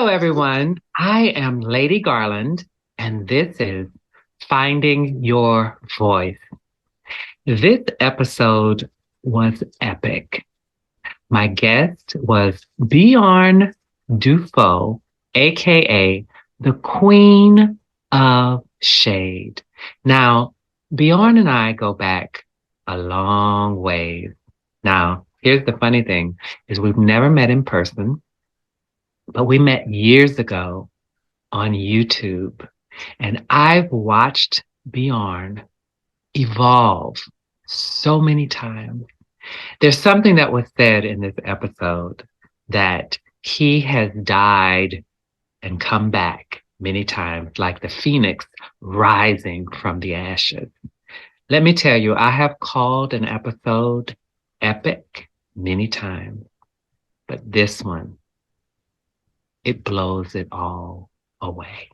Hello, everyone. I am Lady Garland, and this is Finding Your Voice. This episode was epic. My guest was Bjorn Dufo, aka the Queen of Shade. Now, Bjorn and I go back a long ways. Now, here's the funny thing is we've never met in person, but we met years ago on YouTube. And I've watched Bjorn evolve so many times. There's something that was said in this episode that he has died and come back many times, like the phoenix rising from the ashes. Let me tell you, I have called an episode epic many times, but this one, it blows it all away.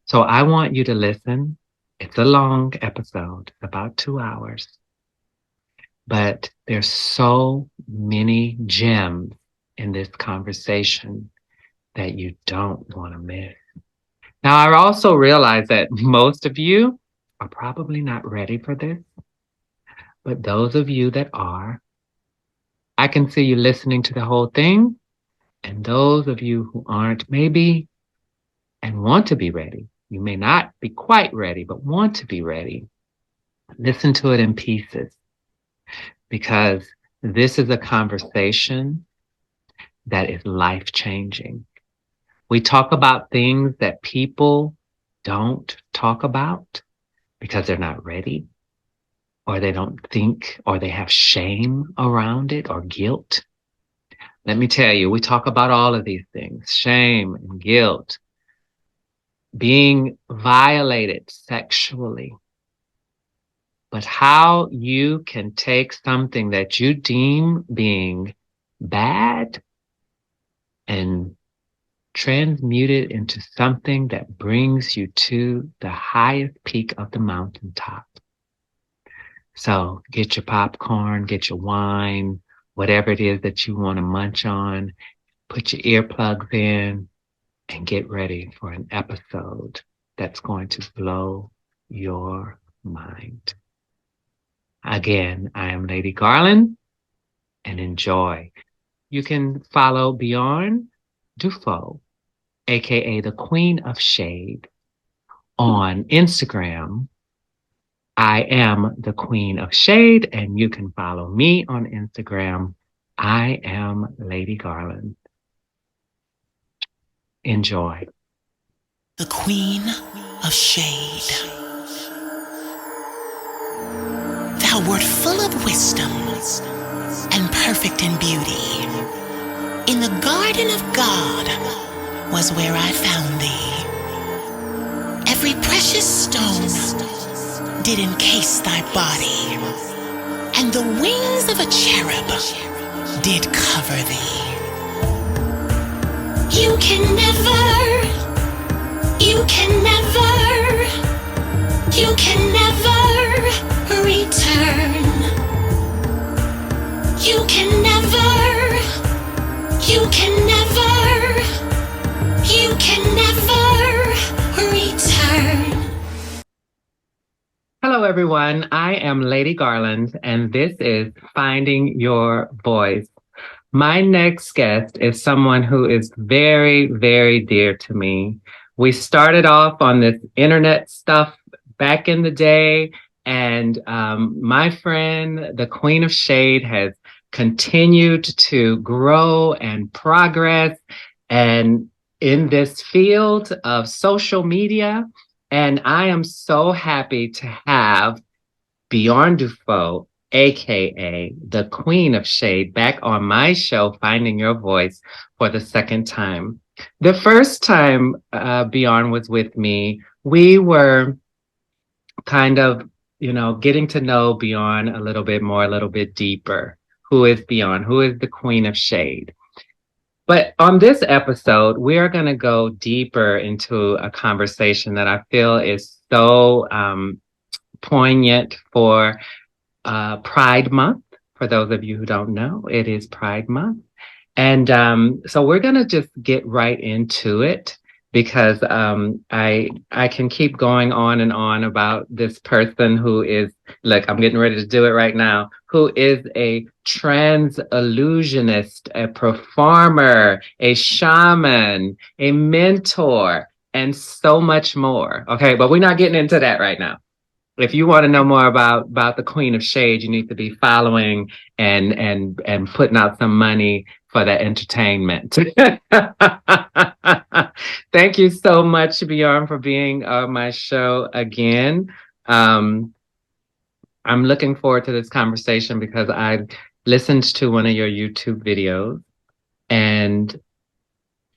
So I want you to listen. It's a long episode, about 2 hours, but there's so many gems in this conversation that you don't want to miss. Now, I also realize that most of you are probably not ready for this, but those of you that are, I can see you listening to the whole thing. And those of you who aren't, maybe, and want to be ready, you may not be quite ready, but want to be ready. Listen to it in pieces because this is a conversation that is life-changing. We talk about things that people don't talk about because they're not ready, or they don't think, or they have shame around it or guilt. Let me tell you, we talk about all of these things, shame and guilt, being violated sexually, but how you can take something that you deem being bad and transmute it into something that brings you to the highest peak of the mountaintop. So get your popcorn, get your wine, whatever it is that you want to munch on, put your earplugs in, and get ready for an episode that's going to blow your mind. Again, I am Lady Garland, and enjoy. You can follow Bjorn Dufo, aka the Queen of Shade, on Instagram. I am the Queen of Shade, and you can follow me on Instagram. I am Lady Garland. Enjoy. The Queen of Shade. Thou wert full of wisdom and perfect in beauty. In the garden of God was where I found thee. Every precious stone did encase thy body, and the wings of a cherub did cover thee. You can never return. You can never return. Hello, everyone. I am Lady Garland, and this is Finding Your Voice. My next guest is someone who is very, very dear to me. We started off on this internet stuff back in the day, and my friend, the Queen of Shade, has continued to grow and progress and in this field of social media. And I am so happy to have Bjorn Dufo, aka the Queen of Shade, back on my show, Finding Your Voice, for the second time. The first time Bjorn was with me, we were kind of, getting to know Bjorn a little bit more, a little bit deeper. Who is Bjorn? Who is the Queen of Shade? But on this episode, we are going to go deeper into a conversation that I feel is so poignant for Pride Month. For those of you who don't know, it is Pride Month. And so we're gonna just get right into it because I can keep going on and on about this person who is, look, I'm getting ready to do it right now, who is a trans illusionist, a performer, a shaman, a mentor, and so much more. Okay, but we're not getting into that right now. If you want to know more about the Queen of Shade, you need to be following and putting out some money for the entertainment. Thank you so much, Bjorn, for being on my show again. Um, I'm looking forward to this conversation because I listened to one of your YouTube videos and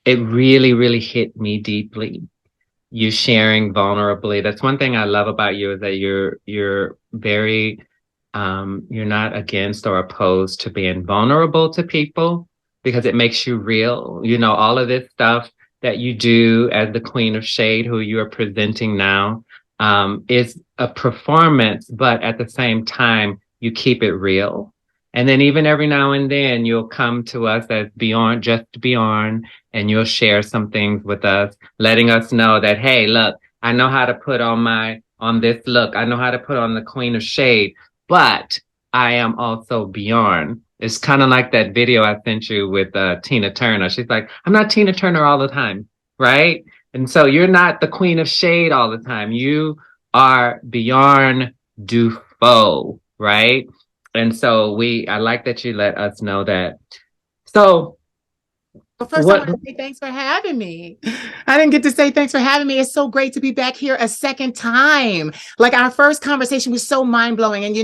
it really, really hit me deeply. You sharing vulnerably. That's one thing I love about you is that you're very you're not against or opposed to being vulnerable to people because it makes you real. You know, all of this stuff that you do as the Queen of Shade, who you are presenting now, is a performance, but at the same time, you keep it real. And then even every now and then you'll come to us as Bjorn, just Bjorn, and you'll share some things with us, letting us know that, hey, look, I know how to put on this look. I know how to put on the Queen of Shade, but I am also Bjorn. It's kind of like that video I sent you with Tina Turner. She's like, I'm not Tina Turner all the time, right? And so you're not the Queen of Shade all the time. You are Bjorn Dufault, right? And so I like that you let us know that. So Well, first, I what want to say thanks for having me. I didn't get to say thanks for having me. It's so great to be back here a second time. Like our first conversation was so mind blowing. And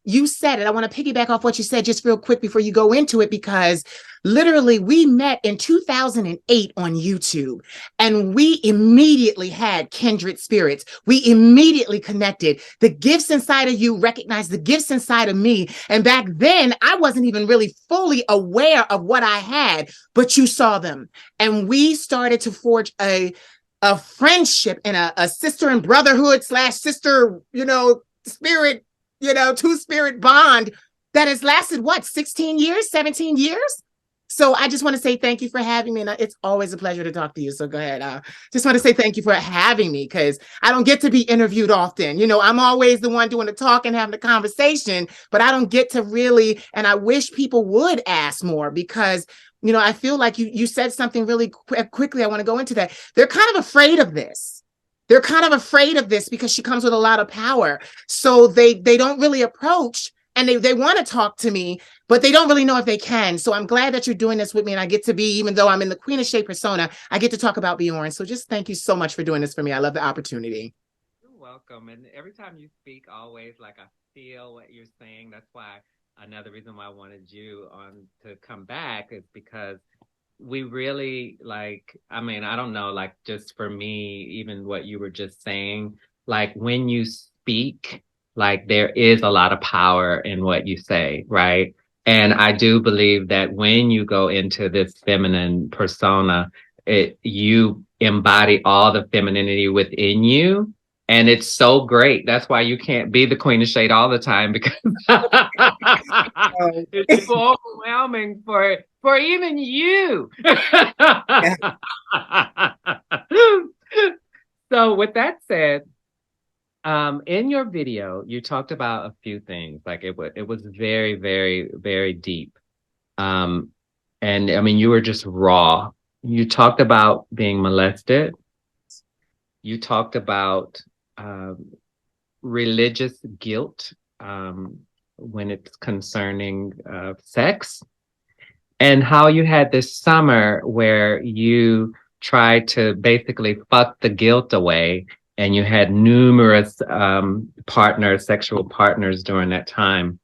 you said it. I want to piggyback off what you said just real quick before you go into it, because literally we met in 2008 on YouTube and we immediately had kindred spirits. We immediately connected. The gifts inside of you recognized the gifts inside of me. And back then, I wasn't even really fully aware of what I had, but you saw them. And we started to forge a friendship and a sister and brotherhood slash sister, spirit, two spirit bond that has lasted what, 16 years, 17 years? So I just want to say thank you for having me. And it's always a pleasure to talk to you. So go ahead. Just want to say thank you for having me because I don't get to be interviewed often. I'm always the one doing the talk and having the conversation, but I don't get to really, and I wish people would ask more because I feel like you said something really quickly. I want to go into that. They're kind of afraid of this. They're kind of afraid of this because she comes with a lot of power. So they don't really approach and they want to talk to me, but they don't really know if they can. So I'm glad that you're doing this with me and I get to be, even though I'm in the Queen of Shade persona, I get to talk about Bjorn. So just thank you so much for doing this for me. I love the opportunity. You're welcome. And every time you speak, always like I feel what you're saying. That's why another reason why I wanted you on to come back is because we really I don't know, like just for me, even what you were just saying, like when you speak, like there is a lot of power in what you say, right? And I do believe that when you go into this feminine persona, you embody all the femininity within you. And it's so great. That's why you can't be the Queen of Shade all the time because it's too overwhelming for even you. So with that said, in your video, you talked about a few things. Like it was very, very, very deep. And I mean, you were just raw. You talked about being molested. You talked about religious guilt when it's concerning sex, and how you had this summer where you tried to basically fuck the guilt away, and you had numerous sexual partners during that time.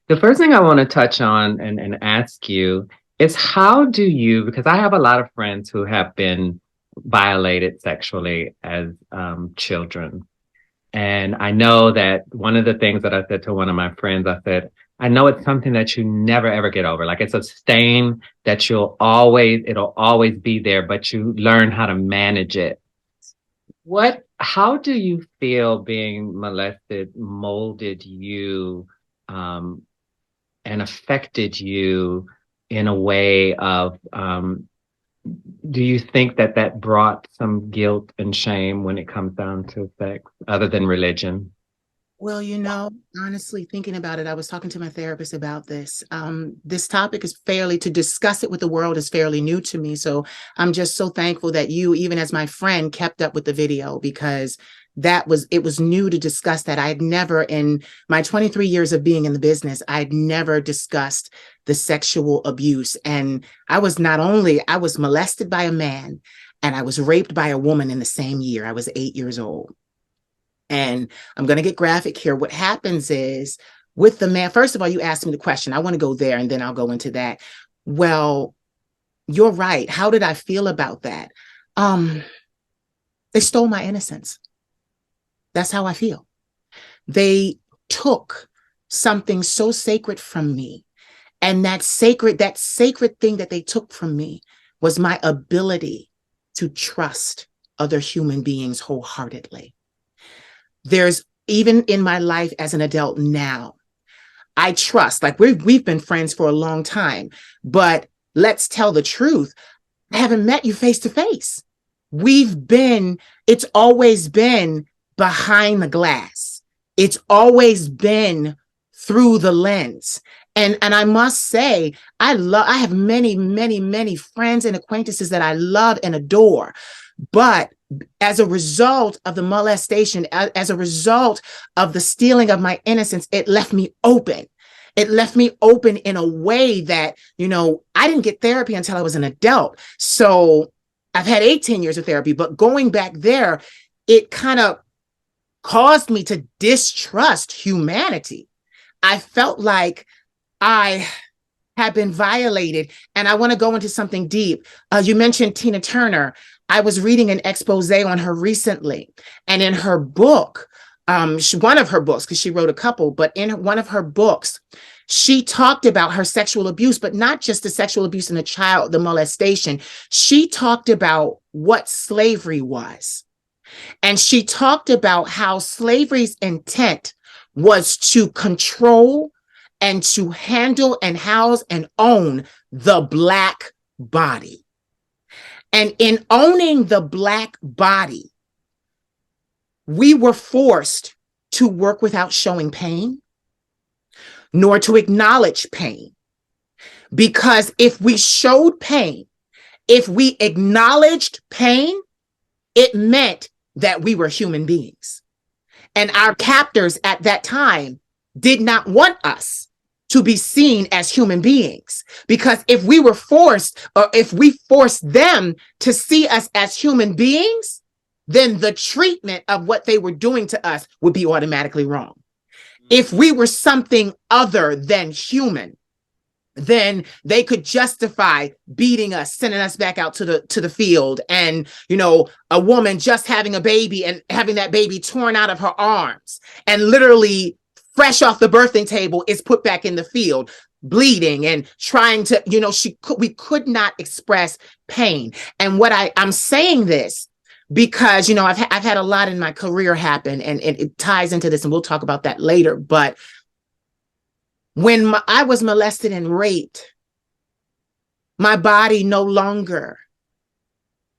The first thing I want to touch on and ask you is how do you, because I have a lot of friends who have been violated sexually as children. And I know that one of the things that I said to one of my friends, I said, I know it's something that you never ever get over. Like it's a stain that it'll always be there, but you learn how to manage it. How do you feel being molested molded you, and affected you in a way of, do you think that that brought some guilt and shame when it comes down to sex, other than religion? Well, honestly, thinking about it, I was talking to my therapist about this. This topic is to discuss it with the world is fairly new to me. So I'm just so thankful that you, even as my friend, kept up with the video, because it was new to discuss that. I had never, in my 23 years of being in the business, I'd never discussed the sexual abuse. And I was molested by a man, and I was raped by a woman in the same year. I was 8 years old. And I'm going to get graphic here. What happens is, with the man, first of all, you asked me the question. I want to go there and then I'll go into that. Well, you're right. How did I feel about that? They stole my innocence. That's how I feel. They took something so sacred from me. And that sacred thing that they took from me was my ability to trust other human beings wholeheartedly. There's, even in my life as an adult now, I trust, like we've been friends for a long time, but let's tell the truth. I haven't met you face to face. It's always been behind the glass. It's always been through the lens. And I must say, I have many, many, many friends and acquaintances that I love and adore. But as a result of the molestation, as a result of the stealing of my innocence, it left me open. It left me open in a way that, I didn't get therapy until I was an adult. So I've had 18 years of therapy, but going back there, it kind of caused me to distrust humanity. I felt like I had been violated. And I want to go into something deep. You mentioned Tina Turner. I was reading an expose on her recently. And in her book, one of her books, because she wrote a couple, but in one of her books, she talked about her sexual abuse, but not just the sexual abuse in the child, the molestation. She talked about what slavery was. And she talked about how slavery's intent was to control and to handle and house and own the Black body. And in owning the Black body, we were forced to work without showing pain, nor to acknowledge pain. Because if we showed pain, if we acknowledged pain, it meant that we were human beings. And our captors at that time did not want us to be seen as human beings. Because if we were forced, or if we forced them to see us as human beings, then the treatment of what they were doing to us would be automatically wrong. If we were something other than human, then they could justify beating us, sending us back out to the field. And, a woman just having a baby and having that baby torn out of her arms and literally fresh off the birthing table is put back in the field, bleeding and trying to, we could not express pain. And what I'm saying this because, I've had a lot in my career happen, and it ties into this, and we'll talk about that later. But when I was molested and raped, my body no longer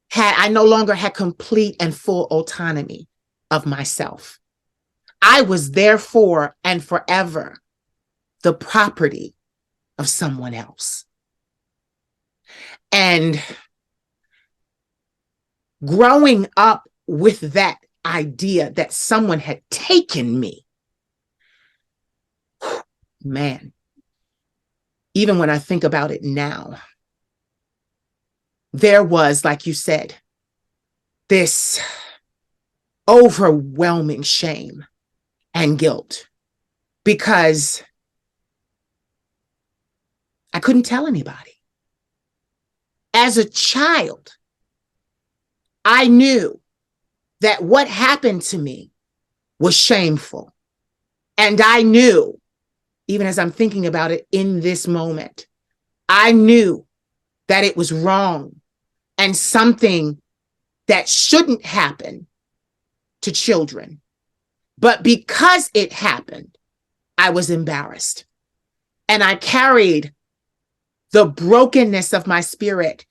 had complete and full autonomy of myself. I was therefore and forever the property of someone else. And growing up with that idea that someone had taken me, man, even when I think about it now, there was, like you said, this overwhelming shame and guilt, because I couldn't tell anybody. As a child, I knew that what happened to me was shameful. And I knew, even as I'm thinking about it in this moment, I knew that it was wrong and something that shouldn't happen to children. But because it happened, I was embarrassed. And I carried the brokenness of my spirit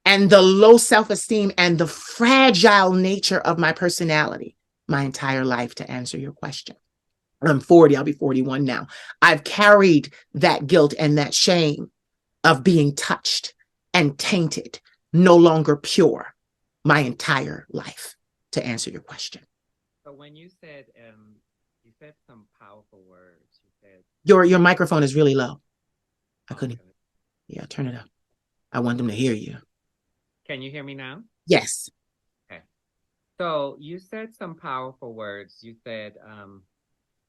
and the low self-esteem and the fragile nature of my personality my entire life, to answer your question. I'm 40, I'll be 41 now. I've carried that guilt and that shame of being touched and tainted, no longer pure, my entire life, to answer your question. So when you said some powerful words, you said Your microphone is really low. I couldn't. okay. Yeah, turn it up. I want them to hear you. Can you hear me now? Yes. Okay. So you said some powerful words. You said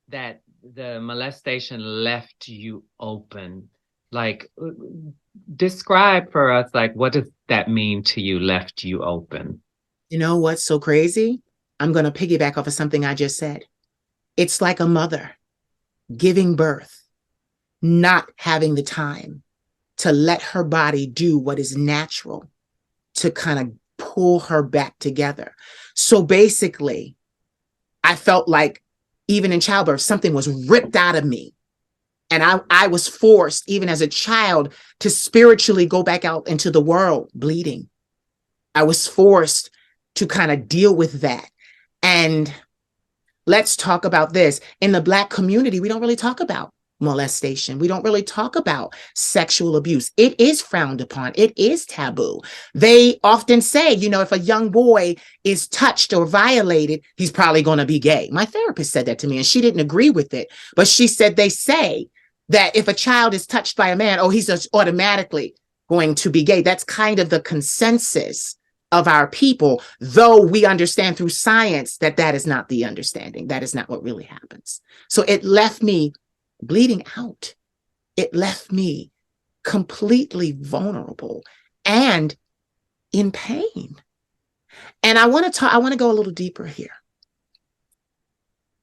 that the molestation left you open. Like, describe for us, like, what does that mean to you, left you open? You know what's so crazy? I'm going to piggyback off of something I just said. It's like a mother giving birth, not having the time to let her body do what is natural to kind of pull her back together. So basically, I felt like even in childbirth, something was ripped out of me. And I was forced, even as a child, to spiritually go back out into the world bleeding. I was forced to kind of deal with that. And let's talk about this. In the Black community, we don't really talk about molestation. We don't really talk about sexual abuse. It is frowned upon. It is taboo. They often say, you know, if a young boy is touched or violated, he's probably going to be gay. My therapist said that to me, and she didn't agree with it. But she said they say that if a child is touched by a man, oh, he's just automatically going to be gay. That's kind of the consensus of our people, though we understand through science that that is not the understanding. That is not what really happens. So it left me bleeding out. It left me completely vulnerable and in pain. And I want to go a little deeper here.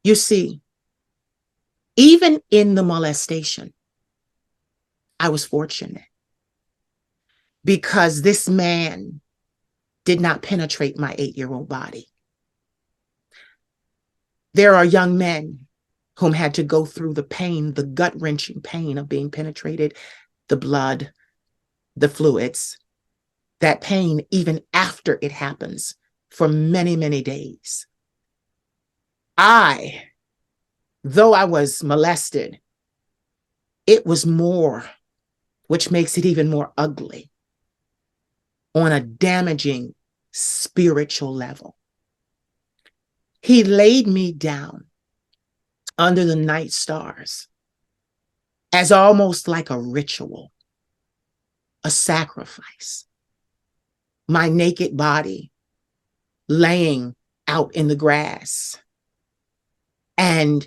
You see, even in the molestation, I was fortunate because this man did not penetrate my 8-year-old body. There are young men whom had to go through the pain, the gut-wrenching pain of being penetrated, the blood, the fluids, that pain even after it happens for many, many days. Though I was molested, it was more, which makes it even more ugly, on a damaging spiritual level. He laid me down under the night stars as almost like a ritual, a sacrifice. My naked body laying out in the grass. And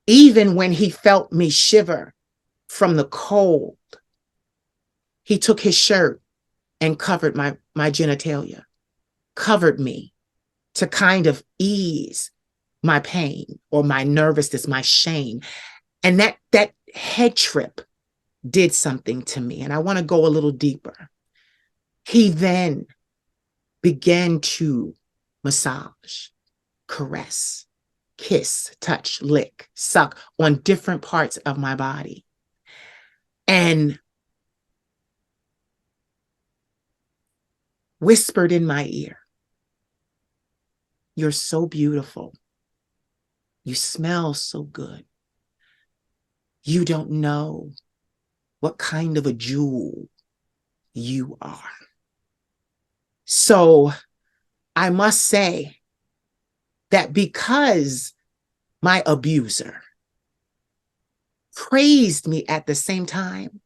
even when he felt me shiver from the cold, he took his shirt and covered my genitalia, covered me to kind of ease my pain or my nervousness, my shame. And that head trip did something to me. And I want to go a little deeper. He then began to massage, caress, kiss, touch, lick, suck on different parts of my body. And whispered in my ear, "You're so beautiful. You smell so good. You don't know what kind of a jewel you are." So I must say that because my abuser praised me at the same time,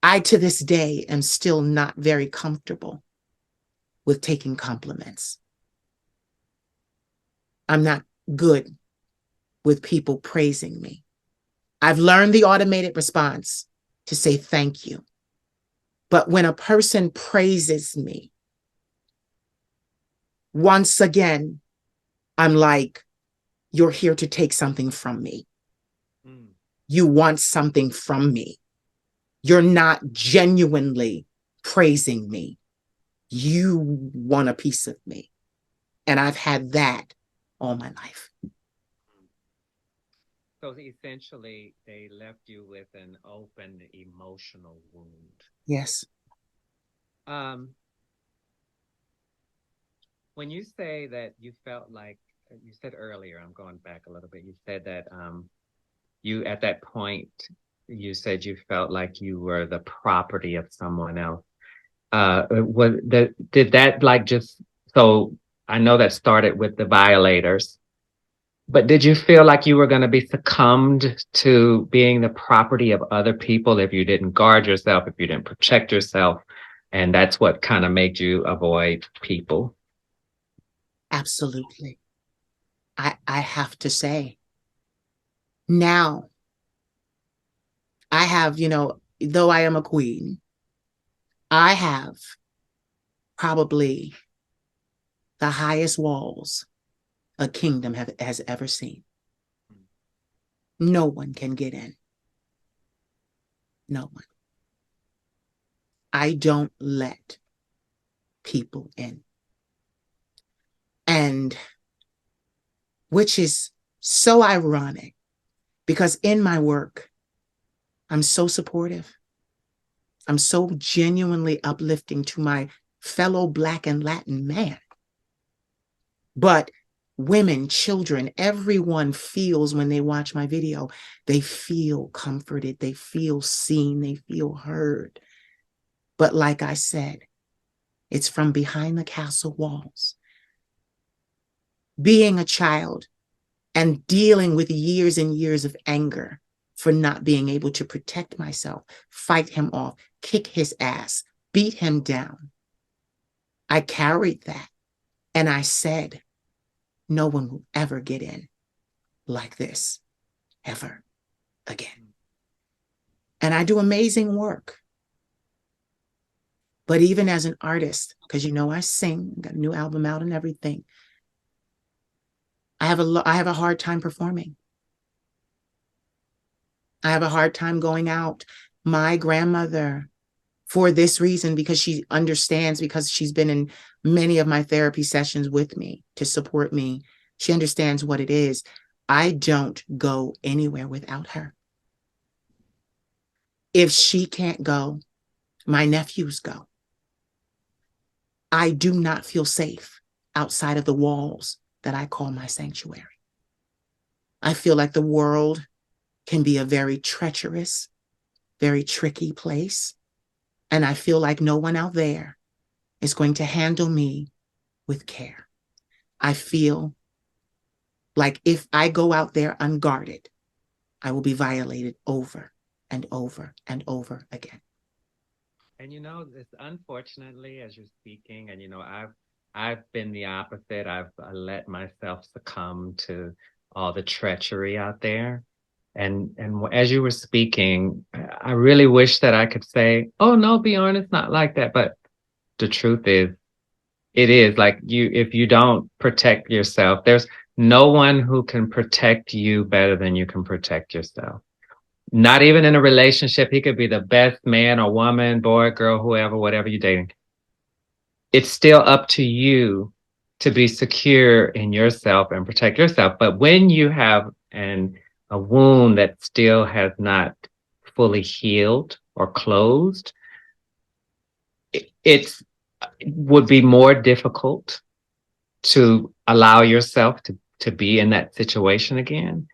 I, to this day, am still not very comfortable with taking compliments. I'm not good with people praising me. I've learned the automated response to say thank you. But when a person praises me, once again, I'm like, you're here to take something from me. You want something from me. You're not genuinely praising me. You want a piece of me. And I've had that all my life. So essentially, they left you with an open emotional wound. Yes. Um, when you say that you felt like you said earlier, I'm going back a little bit. You said that you at that point you said you felt like you were the property of someone else. Was that did that like just so I know that started with the violators, but did you feel like you were going to be succumbed to being the property of other people if you didn't guard yourself, if you didn't protect yourself? And that's what kind of made you avoid people. Absolutely. I have to say, now I have, though I am a queen, I have probably the highest walls a kingdom has ever seen. No one can get in. No one. I don't let people in. And which is so ironic because in my work, I'm so supportive. I'm so genuinely uplifting to my fellow Black and Latin man. But women, children, everyone feels when they watch my video, they feel comforted, they feel seen, they feel heard. But like I said, it's from behind the castle walls. Being a child and dealing with years and years of anger for not being able to protect myself, fight him off, kick his ass, beat him down. I carried that and I said, no one will ever get in like this, ever again. And I do amazing work. But even as an artist, because I sing, got a new album out and everything, I have a hard time performing. I have a hard time going out. My grandmother, for this reason, because she understands, because she's been in many of my therapy sessions with me to support me, she understands what it is. I don't go anywhere without her. If she can't go, my nephews go. I do not feel safe outside of the walls that I call my sanctuary. I feel like the world can be a very treacherous, very tricky place. And I feel like no one out there is going to handle me with care. I feel like if I go out there unguarded, I will be violated over and over and over again. And it's unfortunately as you're speaking, and I've been the opposite. I've let myself succumb to all the treachery out there. And as you were speaking, I really wish that I could say, "Oh no, Bjorn, it's not like that." But the truth is, it is like if you don't protect yourself, there's no one who can protect you better than you can protect yourself. Not even in a relationship. He could be the best man or woman, boy, girl, whoever, whatever you're dating. It's still up to you to be secure in yourself and protect yourself. But when you have a wound that still has not fully healed or closed, it would be more difficult to allow yourself to be in that situation again,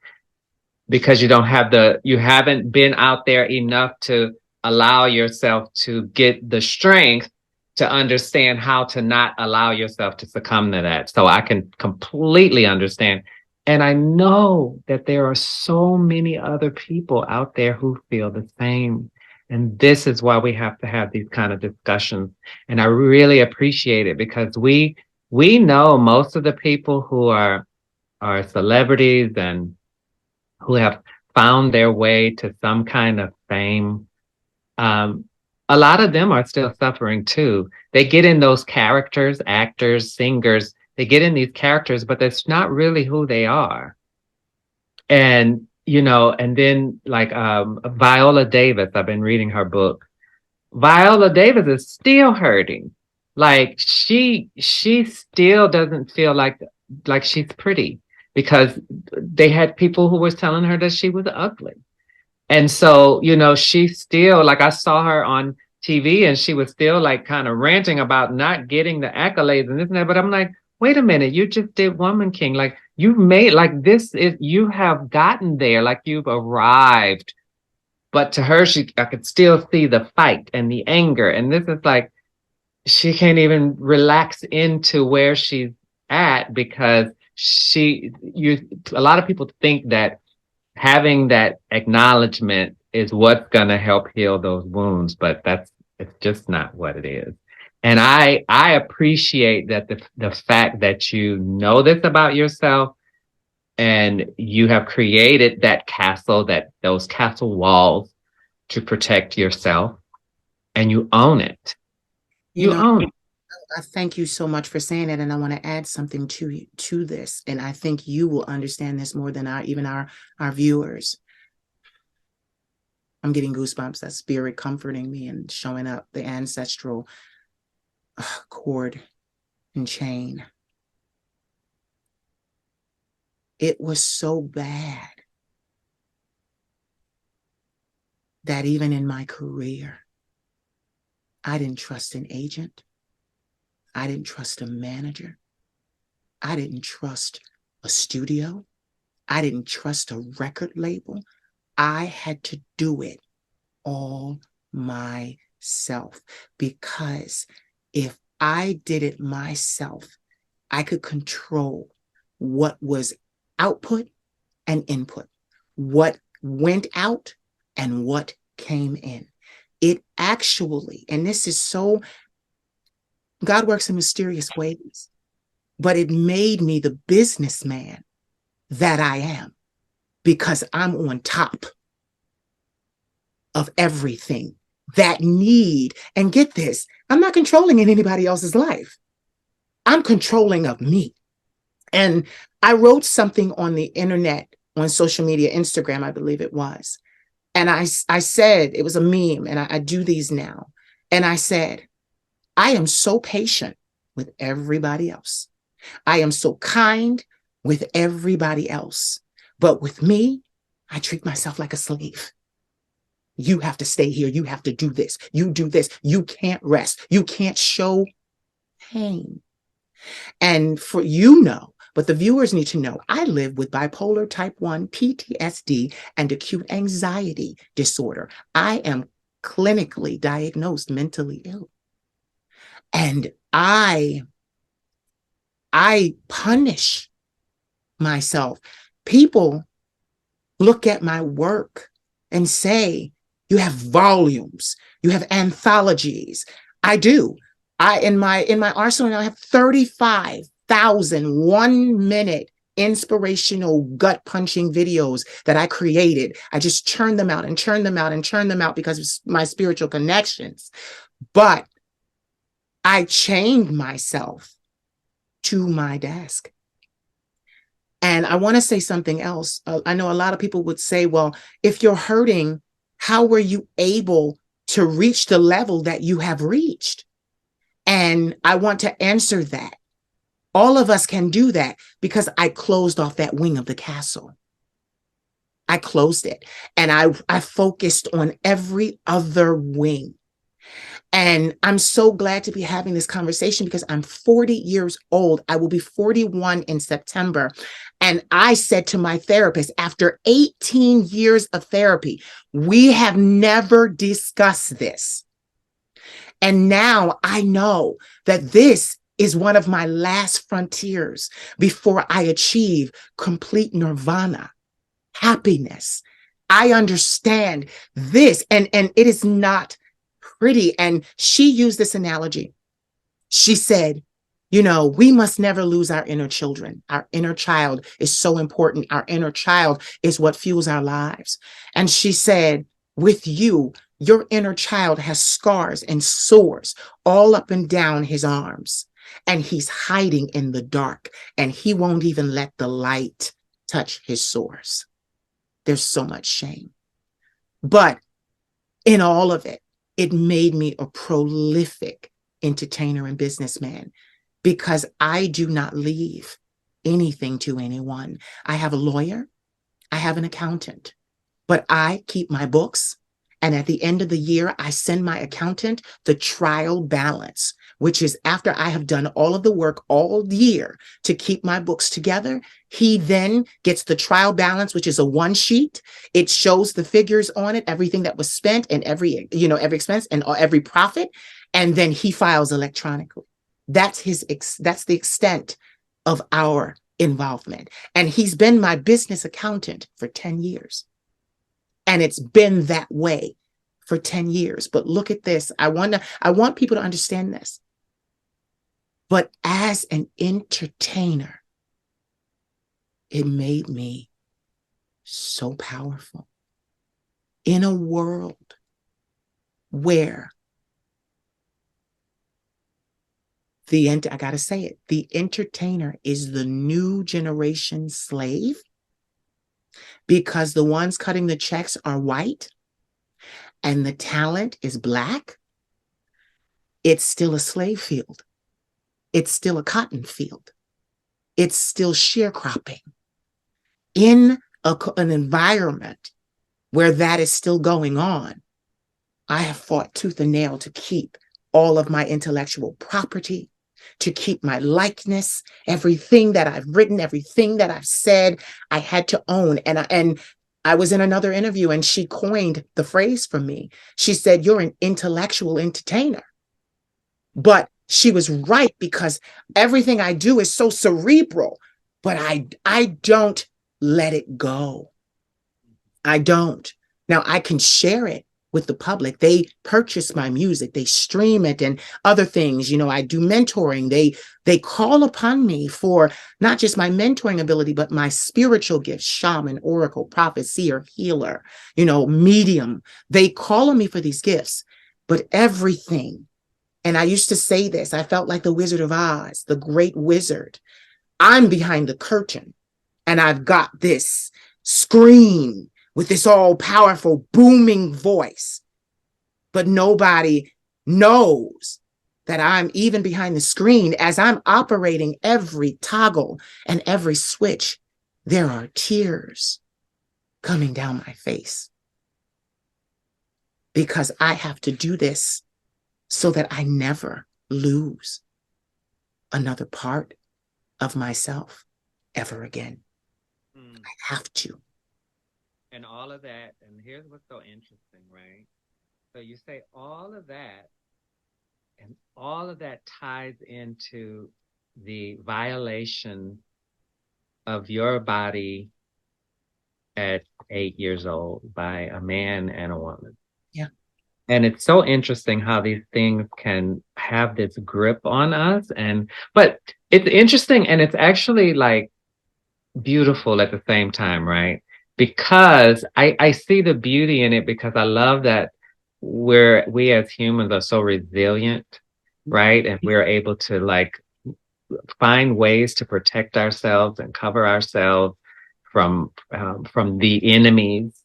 because you haven't been out there enough to allow yourself to get the strength to understand how to not allow yourself to succumb to that. So I can completely understand. And I know that there are so many other people out there who feel the same. And this is why we have to have these kind of discussions. And I really appreciate it, because we know most of the people who are celebrities and who have found their way to some kind of fame. A lot of them are still suffering too. They get in those characters, actors, singers, they get in these characters, but that's not really who they are. And, and then like Viola Davis, I've been reading her book. Viola Davis is still hurting. Like she still doesn't feel like she's pretty, because they had people who was telling her that she was ugly. And so, she still, like, I saw her on TV and she was still like kind of ranting about not getting the accolades and this and that. But I'm like, wait a minute, you just did Woman King. Like, you've made, like, you have gotten there, like, you've arrived. But to her, I could still see the fight and the anger. And this is like, she can't even relax into where she's at because a lot of people think that having that acknowledgement is what's going to help heal those wounds, but it's just not what it is. And I appreciate that the fact that you know this about yourself and you have created that castle, those castle walls to protect yourself, and you own it. You own it. I thank you so much for saying it, and I want to add something to this, and I think you will understand this more than our viewers. I'm getting goosebumps. That spirit comforting me and showing up, the ancestral cord and chain. It was so bad that even in my career, I didn't trust an agent. I didn't trust a manager. I didn't trust a studio. I didn't trust a record label. I had to do it all myself, because if I did it myself, I could control what was output and input, what went out and what came in. It actually, and this is so, God works in mysterious ways, but it made me the businessman that I am, because I'm on top of everything that need. And get this, I'm not controlling in anybody else's life. I'm controlling of me. And I wrote something on the internet, on social media, Instagram, I believe it was. And I said, it was a meme, and I do these now. And I said, I am so patient with everybody else. I am so kind with everybody else. But with me, I treat myself like a slave. You have to stay here. You have to do this. You do this. You can't rest. You can't show pain. And but the viewers need to know, I live with bipolar type 1, PTSD, and acute anxiety disorder. I am clinically diagnosed mentally ill. And I punish myself. People look at my work and say, you have volumes, you have anthologies. I do. In my arsenal now, I have 35,000 1-minute inspirational gut punching videos that I created. I just churn them out and churn them out and churn them out because of my spiritual connections. But I chained myself to my desk. And I want to say something else. I know a lot of people would say, well, if you're hurting, how were you able to reach the level that you have reached? And I want to answer that. All of us can do that because I closed off that wing of the castle. I closed it, and I focused on every other wing. And I'm so glad to be having this conversation because I'm 40 years old. I will be 41 in September. And I said to my therapist, after 18 years of therapy, we have never discussed this. And now I know that this is one of my last frontiers before I achieve complete nirvana, happiness. I understand this, and it is not pretty. And she used this analogy. She said, we must never lose our inner children. Our inner child is so important. Our inner child is what fuels our lives. And she said, with you, your inner child has scars and sores all up and down his arms, and he's hiding in the dark, and he won't even let the light touch his sores. There's so much shame. But in all of it, it made me a prolific entertainer and businessman because I do not leave anything to anyone. I have a lawyer, I have an accountant, but I keep my books. And at the end of the year, I send my accountant the trial balance, which is after I have done all of the work all year to keep my books together. He then gets the trial balance, which is a one sheet. It shows the figures on it, everything that was spent and every expense and every profit. And then he files electronically. That's the extent of our involvement. And he's been my business accountant for 10 years. And it's been that way for 10 years. But look at this. I want people to understand this. But as an entertainer, it made me so powerful in a world where I gotta say it, the entertainer is the new generation slave, because the ones cutting the checks are white and the talent is Black. It's still a slave field. It's still a cotton field. It's still sharecropping in an environment where that is still going on. I have fought tooth and nail to keep all of my intellectual property, to keep my likeness, everything that I've written, everything that I've said, I had to own. And I was in another interview and she coined the phrase for me. She said, "You're an intellectual entertainer." But she was right, because everything I do is so cerebral, but I don't let it go. I don't. Now I can share it with the public. They purchase my music, they stream it and other things. I do mentoring. They call upon me for not just my mentoring ability, but my spiritual gifts: shaman, oracle, prophet, seer, healer, medium. They call on me for these gifts, but everything. And I used to say this, I felt like the Wizard of Oz, the great wizard. I'm behind the curtain and I've got this screen with this all powerful booming voice, but nobody knows that I'm even behind the screen. As I'm operating every toggle and every switch, there are tears coming down my face, because I have to do this so that I never lose another part of myself ever again. I have to. And all of that, and here's what's so interesting, right? So you say all of that, and all of that ties into the violation of your body at 8 years old by a man and a woman. Yeah. And it's so interesting how these things can have this grip on us. But it's interesting, and it's actually like beautiful at the same time, right? Because I see the beauty in it, because I love that we as humans are so resilient, right? And we're able to like find ways to protect ourselves and cover ourselves from the enemies.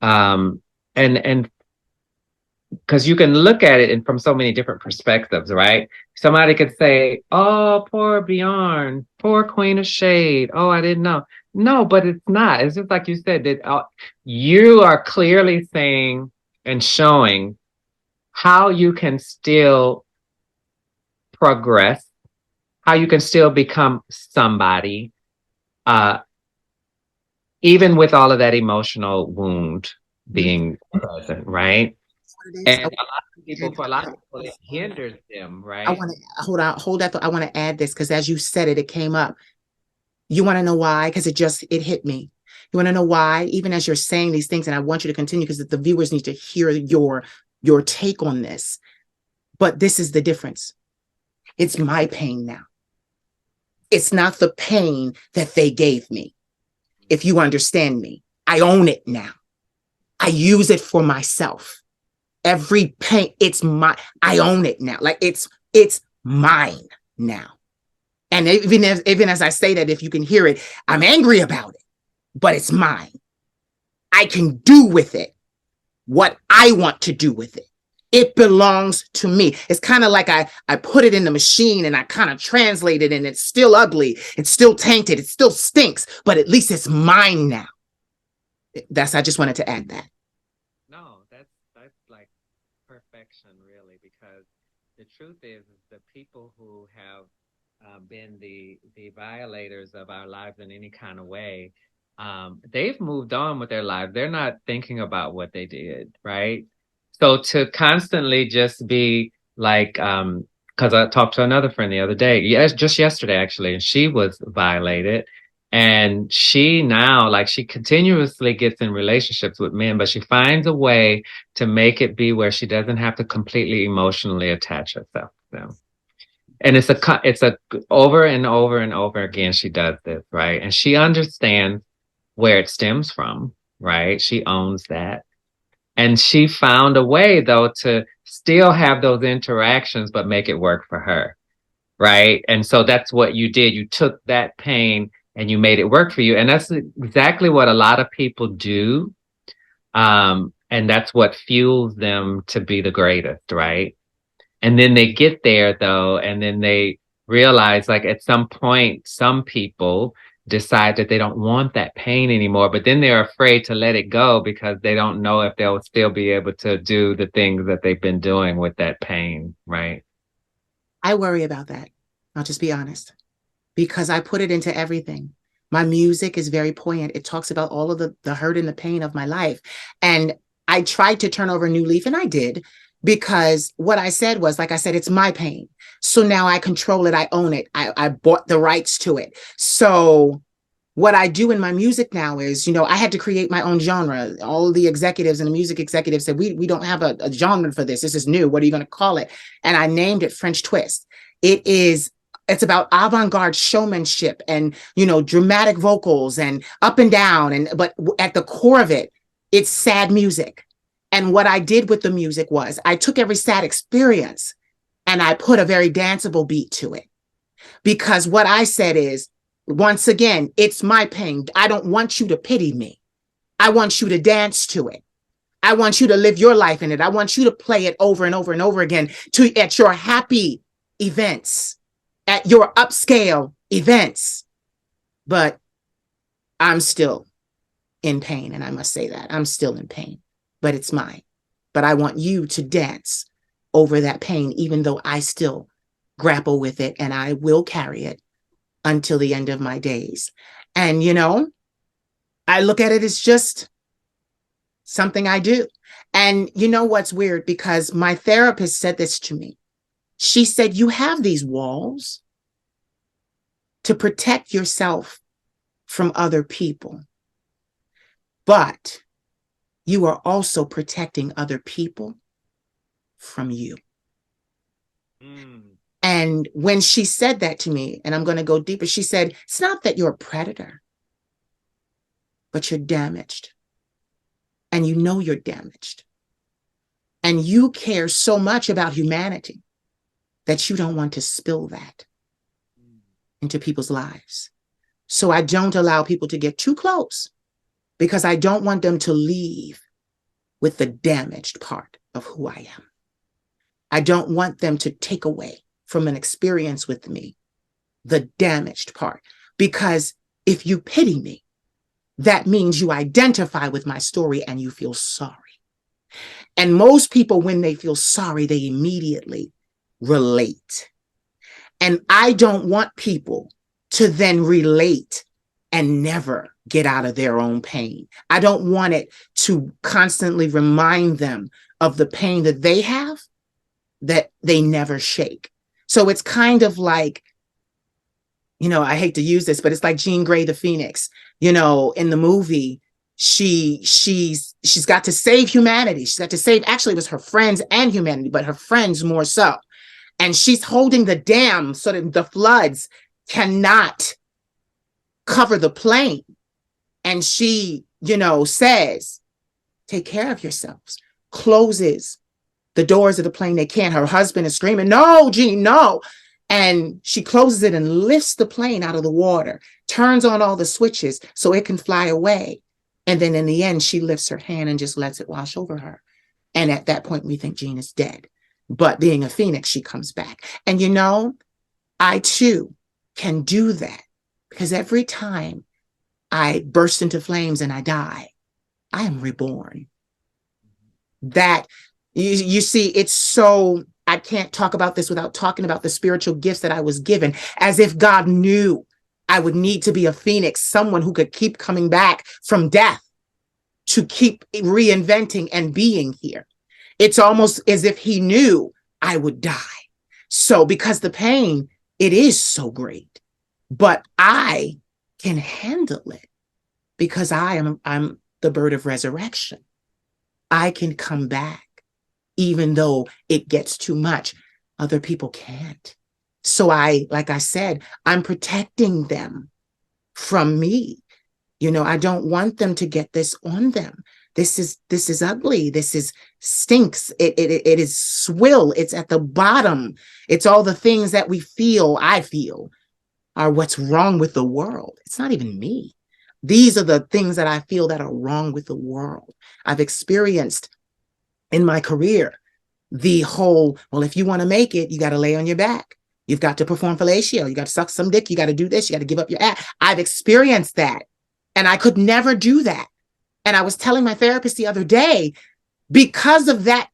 And because you can look at it from so many different perspectives, right? Somebody could say, "Oh, poor Bjorn, poor Queen of Shade. Oh, I didn't know." No, but it's not. It's just like you said, that you are clearly saying and showing how you can still progress, how you can still become somebody, even with all of that emotional wound being present, right? And for a lot of people, it hinders them, right? I want to hold that thought. I want to add this, because as you said it, it came up. You want to know why? Because it hit me. You want to know why? Even as you're saying these things, and I want you to continue, because the viewers need to hear your take on this. But this is the difference. It's my pain now. It's not the pain that they gave me. If you understand me, I own it now. I use it for myself. Every pain, I own it now. Like it's mine now. And even as I say that, if you can hear it, I'm angry about it, but it's mine. I can do with it what I want to do with it. It belongs to me. It's kind of like I put it in the machine and I kind of translate it, and it's still ugly. It's still tainted. It still stinks, but at least it's mine now. I just wanted to add that. No, that's like perfection, really, because the truth is the people who have been the violators of our lives in any kind of way, they've moved on with their lives. They're not thinking about what they did, right? So to constantly just be like, because I talked to another friend the other day, yes, just yesterday actually, and she was violated. And she now, like, she continuously gets in relationships with men, but she finds a way to make it be where she doesn't have to completely emotionally attach herself to them. And it's a over and over and over again she does this, right? And she understands where it stems from, right? She owns that. And she found a way though to still have those interactions but make it work for her, right? And so that's what you did. You took that pain and you made it work for you. And that's exactly what a lot of people do. And that's what fuels them to be the greatest, right? And then they get there though, and then they realize, like, at some point, some people decide that they don't want that pain anymore, but then they're afraid to let it go because they don't know if they'll still be able to do the things that they've been doing with that pain, right? I worry about that. I'll just be honest, because I put it into everything. My music is very poignant. It talks about all of the hurt and the pain of my life. And I tried to turn over a new leaf, and I did, because what I said was, like I said, it's my pain. So now I control it. I own it. I bought the rights to it. So what I do in my music now is, I had to create my own genre. All the executives and the music executives said, we don't have a genre for this. This is new. What are you going to call it? And I named it French Twist. It's about avant-garde showmanship and, dramatic vocals and up and down. But at the core of it, it's sad music. And what I did with the music was I took every sad experience and I put a very danceable beat to it. Because what I said is, once again, it's my pain. I don't want you to pity me. I want you to dance to it. I want you to live your life in it. I want you to play it over and over and over again at your happy events, at your upscale events. But I'm still in pain. And I must say that I'm still in pain, but it's mine. But I want you to dance over that pain, even though I still grapple with it, and I will carry it until the end of my days. And, I look at it as just something I do. And you know what's weird? Because my therapist said this to me. She said, you have these walls to protect yourself from other people, but you are also protecting other people from you. Mm. And when she said that to me, and I'm going to go deeper, she said, it's not that you're a predator, but you're damaged. And you know you're damaged. And you care so much about humanity that you don't want to spill that into people's lives. So I don't allow people to get too close, because I don't want them to leave with the damaged part of who I am. I don't want them to take away from an experience with me the damaged part, because if you pity me, that means you identify with my story and you feel sorry. And most people, when they feel sorry, they immediately relate. And I don't want people to then relate and never get out of their own pain. I don't want it to constantly remind them of the pain that they have, that they never shake. So it's kind of like, I hate to use this, but it's like Jean Grey the Phoenix. In the movie, she's got to save humanity. She's got to save, actually it was her friends and humanity, but her friends more so. And she's holding the dam so that the floods cannot cover the plane. And she, says, take care of yourselves, closes the doors of the plane. They can't. Her husband is screaming, no, Jean, no. And she closes it and lifts the plane out of the water, turns on all the switches so it can fly away. And then in the end, she lifts her hand and just lets it wash over her. And at that point, we think Jean is dead. But being a phoenix, she comes back. And you know, I too can do that, because every time I burst into flames and I die, I am reborn. That you see, it's so, I can't talk about this without talking about the spiritual gifts that I was given, as if God knew I would need to be a phoenix, someone who could keep coming back from death to keep reinventing and being here. It's almost as if he knew I would die. So because the pain, it is so great, but I can handle it because I'm the bird of resurrection. I can come back even though it gets too much. Other people can't. So like I said, I'm protecting them from me. You know, I don't want them to get this on them. This is ugly. This is stinks. It is swill. It's at the bottom. It's all the things that I feel are what's wrong with the world. It's not even me. These are the things that I feel that are wrong with the world. I've experienced in my career the whole, well, if you want to make it, you got to lay on your back. You've got to perform fellatio. You got to suck some dick. You got to do this. You got to give up your ass. I've experienced that. And I could never do that. And I was telling my therapist the other day, because of that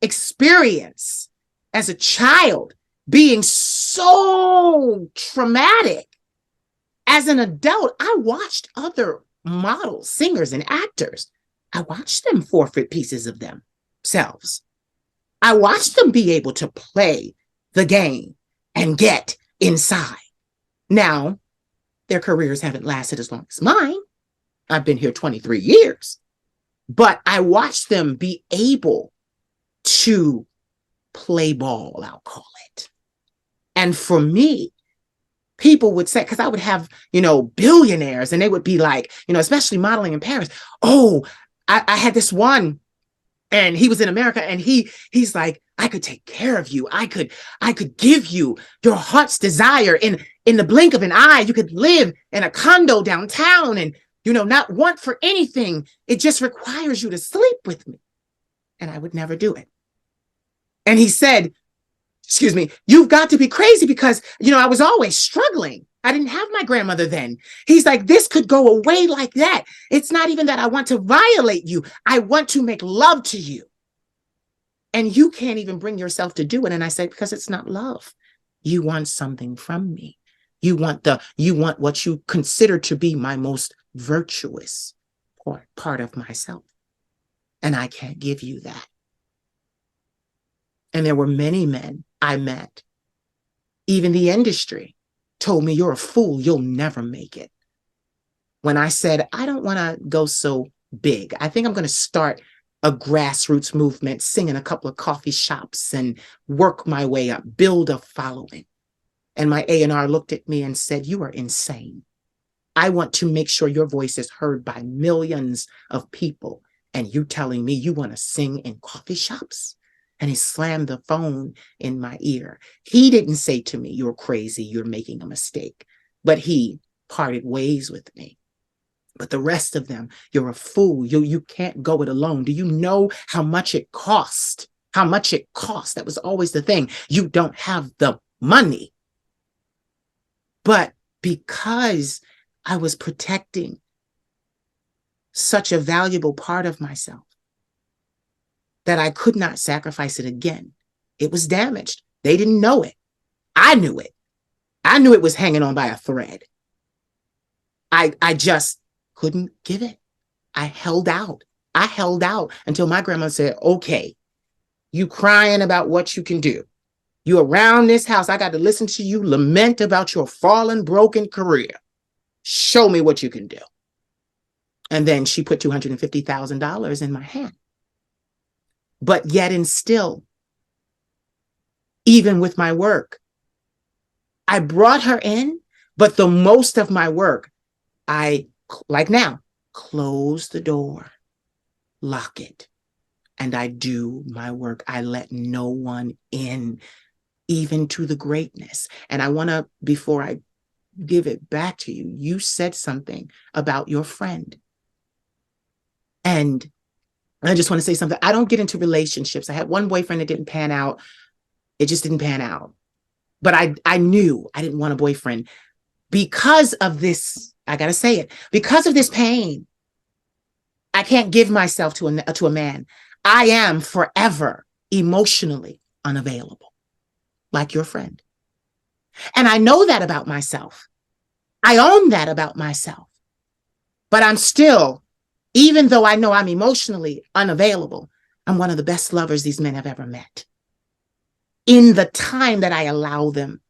experience as a child being so traumatic, as an adult, I watched other models, singers, and actors. I watched them forfeit pieces of themselves. I watched them be able to play the game and get inside. Now, their careers haven't lasted as long as mine. I've been here 23 years, but I watched them be able to play ball, I'll call it. And for me, people would say, because I would have, billionaires, and they would be like, especially modeling in Paris. Oh, I had this one, and he was in America, and he's like, I could take care of you. I could give you your heart's desire in the blink of an eye. You could live in a condo downtown and, not want for anything. It just requires you to sleep with me. And I would never do it. And he said, excuse me, you've got to be crazy because, I was always struggling. I didn't have my grandmother then. He's like, this could go away like that. It's not even that I want to violate you. I want to make love to you. And you can't even bring yourself to do it. And I said, because it's not love. You want something from me. You want what you consider to be my most virtuous part of myself. And I can't give you that. And there were many men I met, even the industry, told me, you're a fool. You'll never make it. When I said, I don't want to go so big. I think I'm going to start a grassroots movement, sing in a couple of coffee shops and work my way up, build a following. And my A&R looked at me and said, you are insane. I want to make sure your voice is heard by millions of people. And you telling me you want to sing in coffee shops? And he slammed the phone in my ear. He didn't say to me, you're crazy, you're making a mistake. But he parted ways with me. But the rest of them, you're a fool. You can't go it alone. Do you know how much it cost? How much it cost? That was always the thing. You don't have the money. But because I was protecting such a valuable part of myself, that I could not sacrifice it again. It was damaged. They didn't know it. I knew it. I knew it was hanging on by a thread. I just couldn't give it. I held out. I held out until my grandma said, okay, you crying about what you can do. You around this house. I got to listen to you lament about your fallen, broken career. Show me what you can do. And then she put $250,000 in my hand. But yet and still, even with my work, I brought her in, but the most of my work, I, like now, close the door, lock it, and I do my work. I let no one in, even to the greatness. And I want to, before I give it back to you, you said something about your friend. And I just want to say something. I don't get into relationships. I had one boyfriend that didn't pan out. It just didn't pan out. But I knew I didn't want a boyfriend because of this. I got to say it. Because of this pain, I can't give myself to a man. I am forever emotionally unavailable, like your friend. And I know that about myself. I own that about myself. But I'm still, even though I know I'm emotionally unavailable, I'm one of the best lovers these men have ever met. In the time that I allow them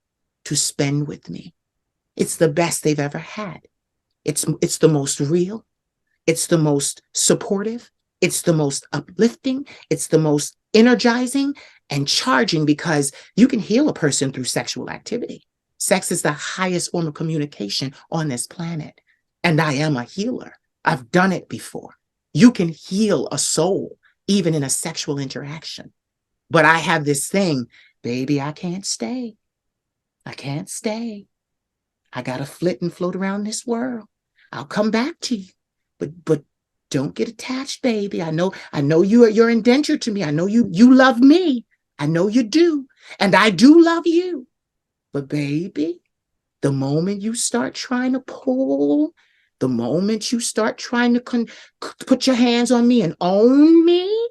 to spend with me, it's the best they've ever had. It's the most real. It's the most supportive. It's the most uplifting. It's the most energizing and charging, because you can heal a person through sexual activity. Sex is the highest form of communication on this planet. And I am a healer. I've done it before. You can heal a soul even in a sexual interaction. But I have this thing, baby, I can't stay. I can't stay. I got to flit and float around this world. I'll come back to you. But don't get attached, baby. I know you're indentured to me. I know you love me. I know you do. And I do love you. But baby, the moment you start trying to pull, the moment you start trying to put your hands on me and own me,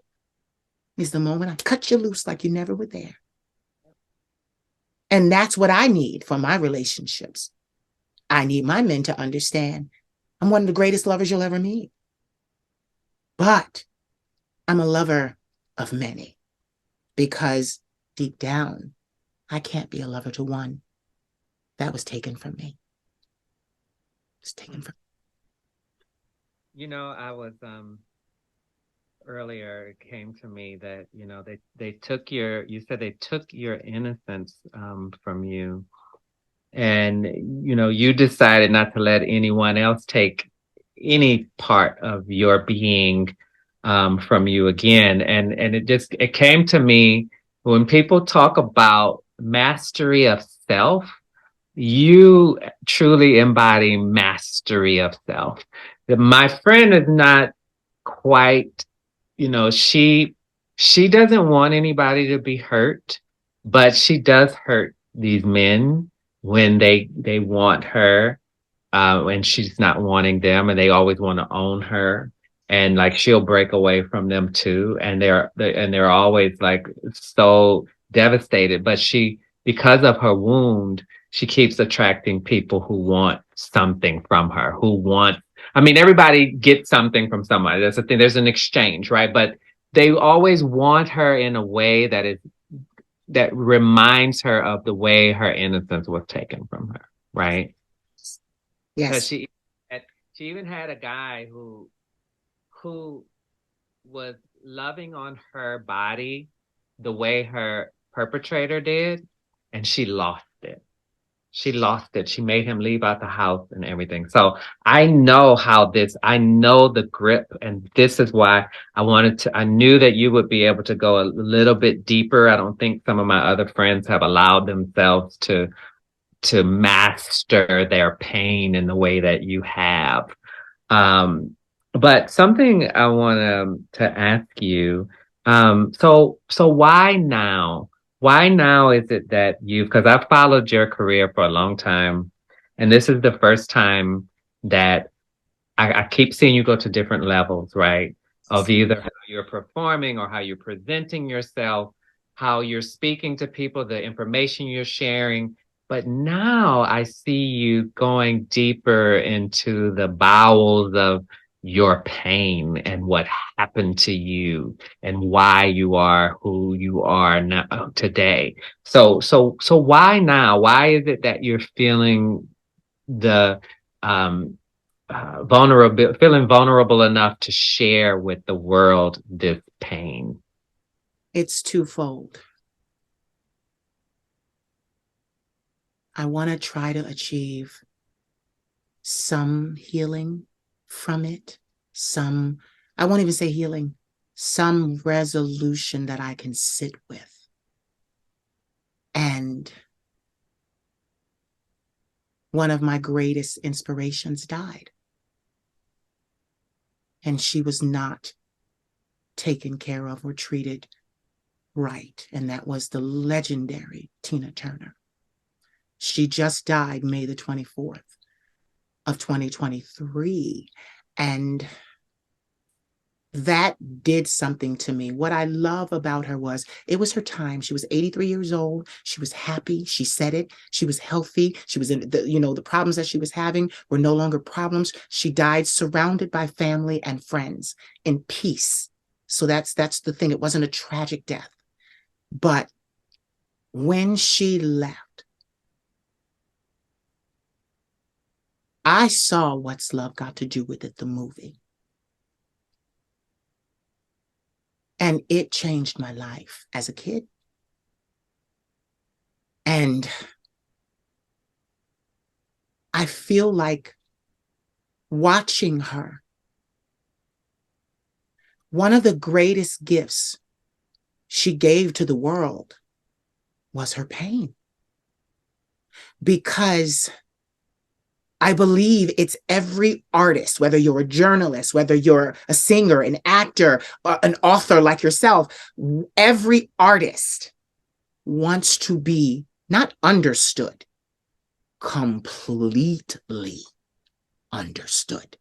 is the moment I cut you loose like you never were there. And that's what I need for my relationships. I need my men to understand I'm one of the greatest lovers you'll ever meet. But I'm a lover of many, because deep down, I can't be a lover to one. That was taken from me. It's taken from You know, I was earlier it came to me that, they took you said they took your innocence from you. And, you decided not to let anyone else take any part of your being from you again. And it came to me when people talk about mastery of self, you truly embody mastery of self. My friend is not quite, she doesn't want anybody to be hurt, but she does hurt these men when they want her, and she's not wanting them, and they always want to own her, and like she'll break away from them too, and they're always like so devastated. But because of her wound, she keeps attracting people who want something from her, I mean, everybody gets something from somebody. That's the thing. There's an exchange, right? But they always want her in a way that reminds her of the way her innocence was taken from her, right? Because yes. she even had a guy who was loving on her body the way her perpetrator did, and she lost it. She lost it. She made him leave out the house and everything. So I know I know the grip. And this is why I knew that you would be able to go a little bit deeper. I don't think some of my other friends have allowed themselves to master their pain in the way that you have. But something I want to ask you. So why now? Why now is it that because I've followed your career for a long time, and this is the first time that I keep seeing you go to different levels, right? Of either how you're performing or how you're presenting yourself, how you're speaking to people, the information you're sharing. But now I see you going deeper into the bowels of your pain and what happened to you and why you are who you are now today. So why now? Why is it that you're feeling the feeling vulnerable enough to share with the world this pain? It's twofold. I want to try to achieve some healing from it. I won't even say healing, some resolution that I can sit with. And one of my greatest inspirations died. And she was not taken care of or treated right. And that was the legendary Tina Turner. She just died May the 24th of 2023. And that did something to me. What I love about her was it was her time. She was 83 years old. She was happy. She said it. She was healthy. She was in the problems that she was having were no longer problems. She died surrounded by family and friends in peace. So that's the thing. It wasn't a tragic death. But when she left, I saw What's Love Got to Do with It, the movie. And it changed my life as a kid. And I feel like watching her, one of the greatest gifts she gave to the world was her pain. Because I believe it's every artist, whether you're a journalist, whether you're a singer, an actor, an author like yourself, every artist wants to be not understood, completely understood.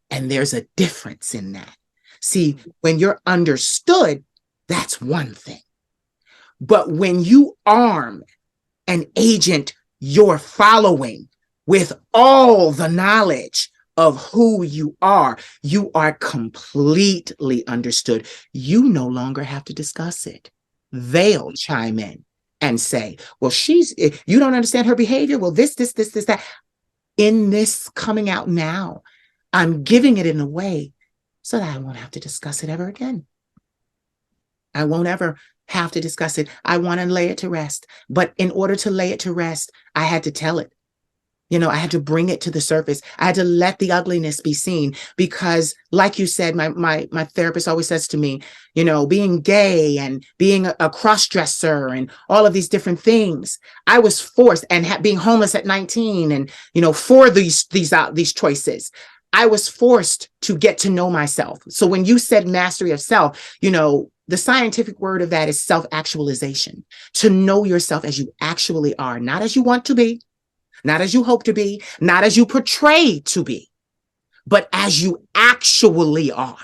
And there's a difference in that. See, when you're understood, that's one thing. But when you arm an agent you're following with all the knowledge of who you are completely understood. You no longer have to discuss it. They'll chime in and say, well, you don't understand her behavior. Well, this, that. In this coming out now, I'm giving it in a way so that I won't have to discuss it ever again. I won't ever have to discuss it. I want to lay it to rest. But in order to lay it to rest, I had to tell it. I had to bring it to the surface. I had to let the ugliness be seen because, like you said, my therapist always says to me, being gay and being a cross-dresser and all of these different things, I was forced, and being homeless at 19 and, for these choices, I was forced to get to know myself. So when you said mastery of self, the scientific word of that is self-actualization, to know yourself as you actually are, not as you want to be, not as you hope to be, not as you portray to be, but as you actually are.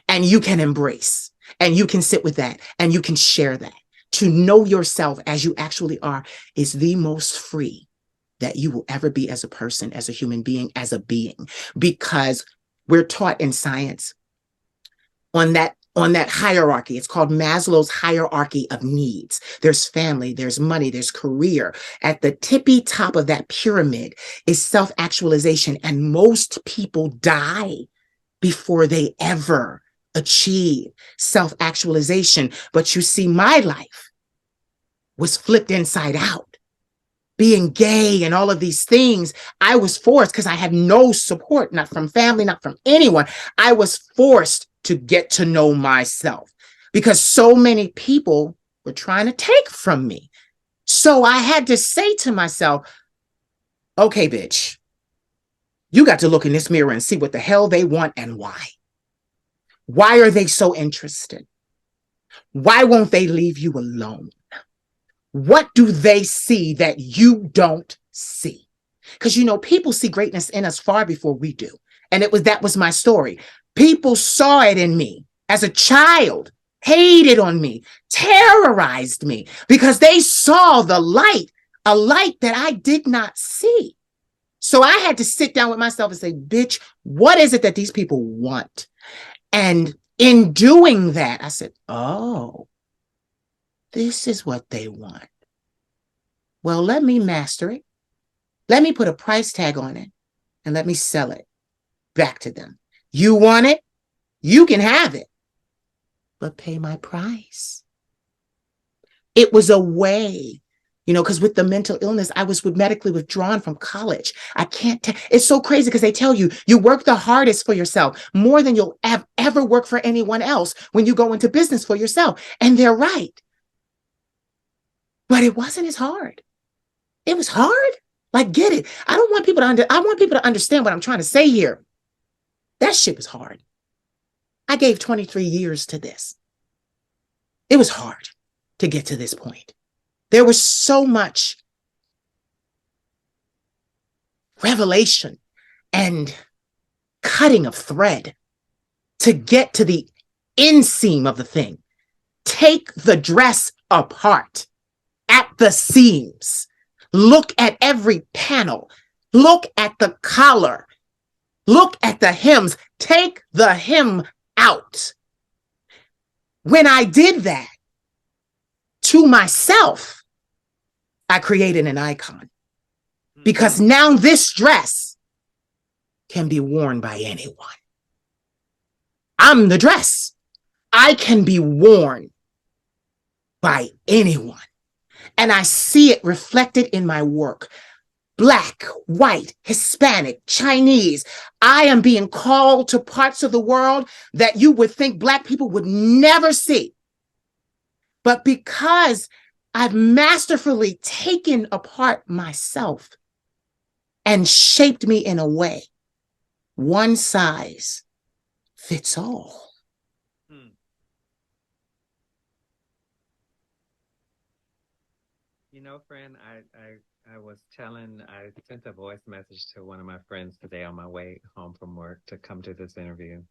And you can embrace, and you can sit with that, and you can share that. To know yourself as you actually are is the most free that you will ever be as a person, as a human being, as a being, because we're taught in science on that hierarchy. It's called Maslow's hierarchy of needs. There's family, there's money, there's career. At the tippy top of that pyramid is self-actualization. And most people die before they ever achieve self-actualization. But you see, my life was flipped inside out. Being gay and all of these things, I was forced because I had no support, not from family, not from anyone. I was forced to get to know myself because so many people were trying to take from me. So I had to say to myself, okay, bitch, you got to look in this mirror and see what the hell they want and why. Why are they so interested? Why won't they leave you alone? What do they see that you don't see? Because, people see greatness in us far before we do. And that was my story. People saw it in me as a child, hated on me, terrorized me because they saw the light, a light that I did not see. So I had to sit down with myself and say, bitch, what is it that these people want? And in doing that, I said, oh, this is what they want. Well, let me master it. Let me put a price tag on it and let me sell it back to them. You want it? You can have it, but pay my price. It was a way, because with the mental illness, I was medically withdrawn from college. I can't it's so crazy because they tell you work the hardest for yourself more than you'll ever work for anyone else when you go into business for yourself. And they're right. But it wasn't as hard. It was hard. Like, get it. I want people to understand what I'm trying to say here. That shit was hard. I gave 23 years to this. It was hard to get to this point. There was so much revelation and cutting of thread to get to the inseam of the thing. Take the dress apart at the seams. Look at every panel. Look at the collar. Look at the hems. Take the hem out. When I did that to myself, I created an icon. Because now this dress can be worn by anyone. I'm the dress. I can be worn by anyone. And I see it reflected in my work. Black, white, Hispanic, Chinese. I am being called to parts of the world that you would think Black people would never see. But because I've masterfully taken apart myself and shaped me in a way, one size fits all. You know, friend, I sent a voice message to one of my friends today on my way home from work to come to this interview.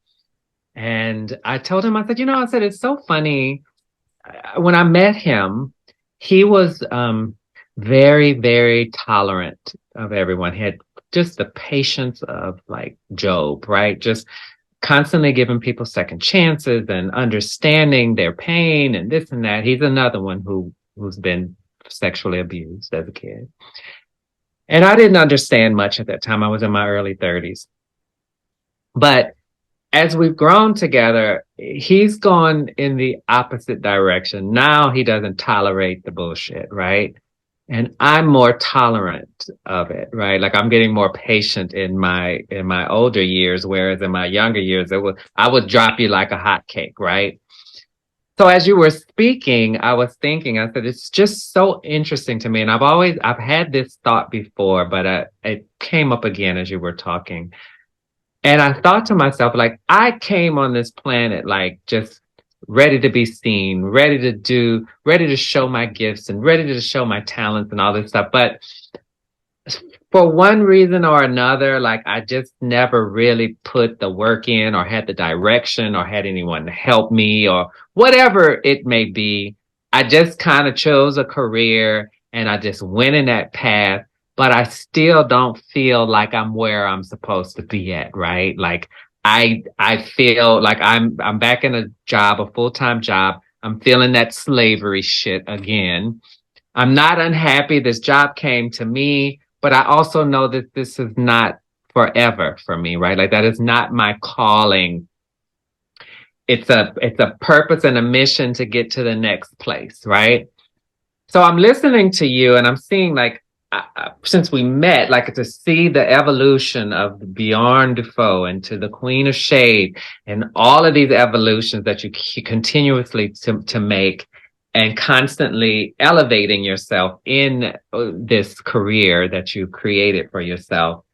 And I told him, I said, it's so funny. When I met him, he was very, very tolerant of everyone. He had just the patience of like Job, right? Just constantly giving people second chances and understanding their pain and this and that. He's another one who's been sexually abused as a kid. And I didn't understand much at that time. I was in my early 30s. But as we've grown together, he's gone in the opposite direction. Now he doesn't tolerate the bullshit, right? And I'm more tolerant of it, right? Like I'm getting more patient in my older years, whereas in my younger years, I would drop you like a hot cake, right? So as you were speaking, I was thinking, I said, it's just so interesting to me. And I've had this thought before, but it came up again as you were talking. And I thought to myself, like, I came on this planet, like, just ready to be seen, ready to show my gifts and ready to show my talents and all this stuff. But for one reason or another, like, I just never really put the work in or had the direction or had anyone to help me or whatever it may be. I just kind of chose a career and I just went in that path. But I still don't feel like I'm where I'm supposed to be at, right? Like I feel like I'm back in a full-time job. I'm feeling that slavery shit again. I'm not unhappy. This job came to me, but I also know that this is not forever for me, right? Like that is not my calling. It's a purpose and a mission to get to the next place, right? So I'm listening to you and I'm seeing like, since we met, like to see the evolution of Beyond Defoe into the Queen of Shade and all of these evolutions that you continuously to make and constantly elevating yourself in this career that you created for yourself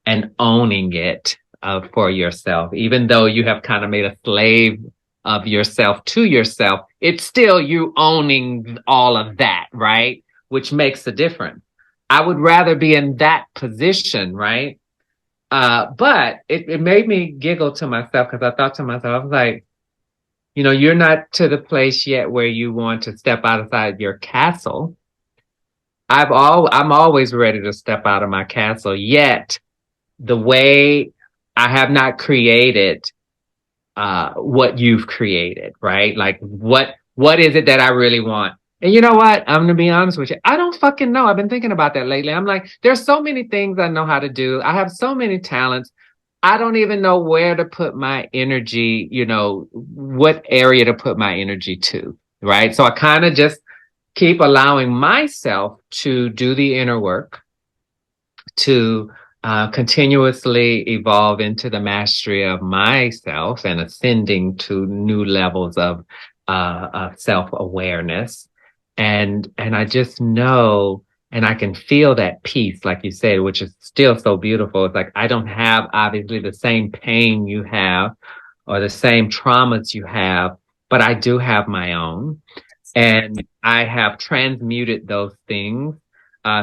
and owning it for yourself, even though you have kind of made a slave of yourself to yourself, it's still you owning all of that, right? Which makes a difference. I would rather be in that position, right? But it made me giggle to myself because I thought to myself, I was like, you know, you're not to the place yet where you want to step outside your castle. I'm always ready to step out of my castle, yet the way I have not created what you've created, right? Like what is it that I really want? And you know what? I'm going to be honest with you. I don't fucking know. I've been thinking about that lately. I'm like, there's so many things I know how to do. I have so many talents. I don't even know where to put my energy, you know, what area to put my energy to, right? So I kind of just keep allowing myself to do the inner work, to continuously evolve into the mastery of myself and ascending to new levels of self-awareness. And I just know, and I can feel that peace, like you said, which is still so beautiful. It's like, I don't have obviously the same pain you have or the same traumas you have, but I do have my own. And I have transmuted those things.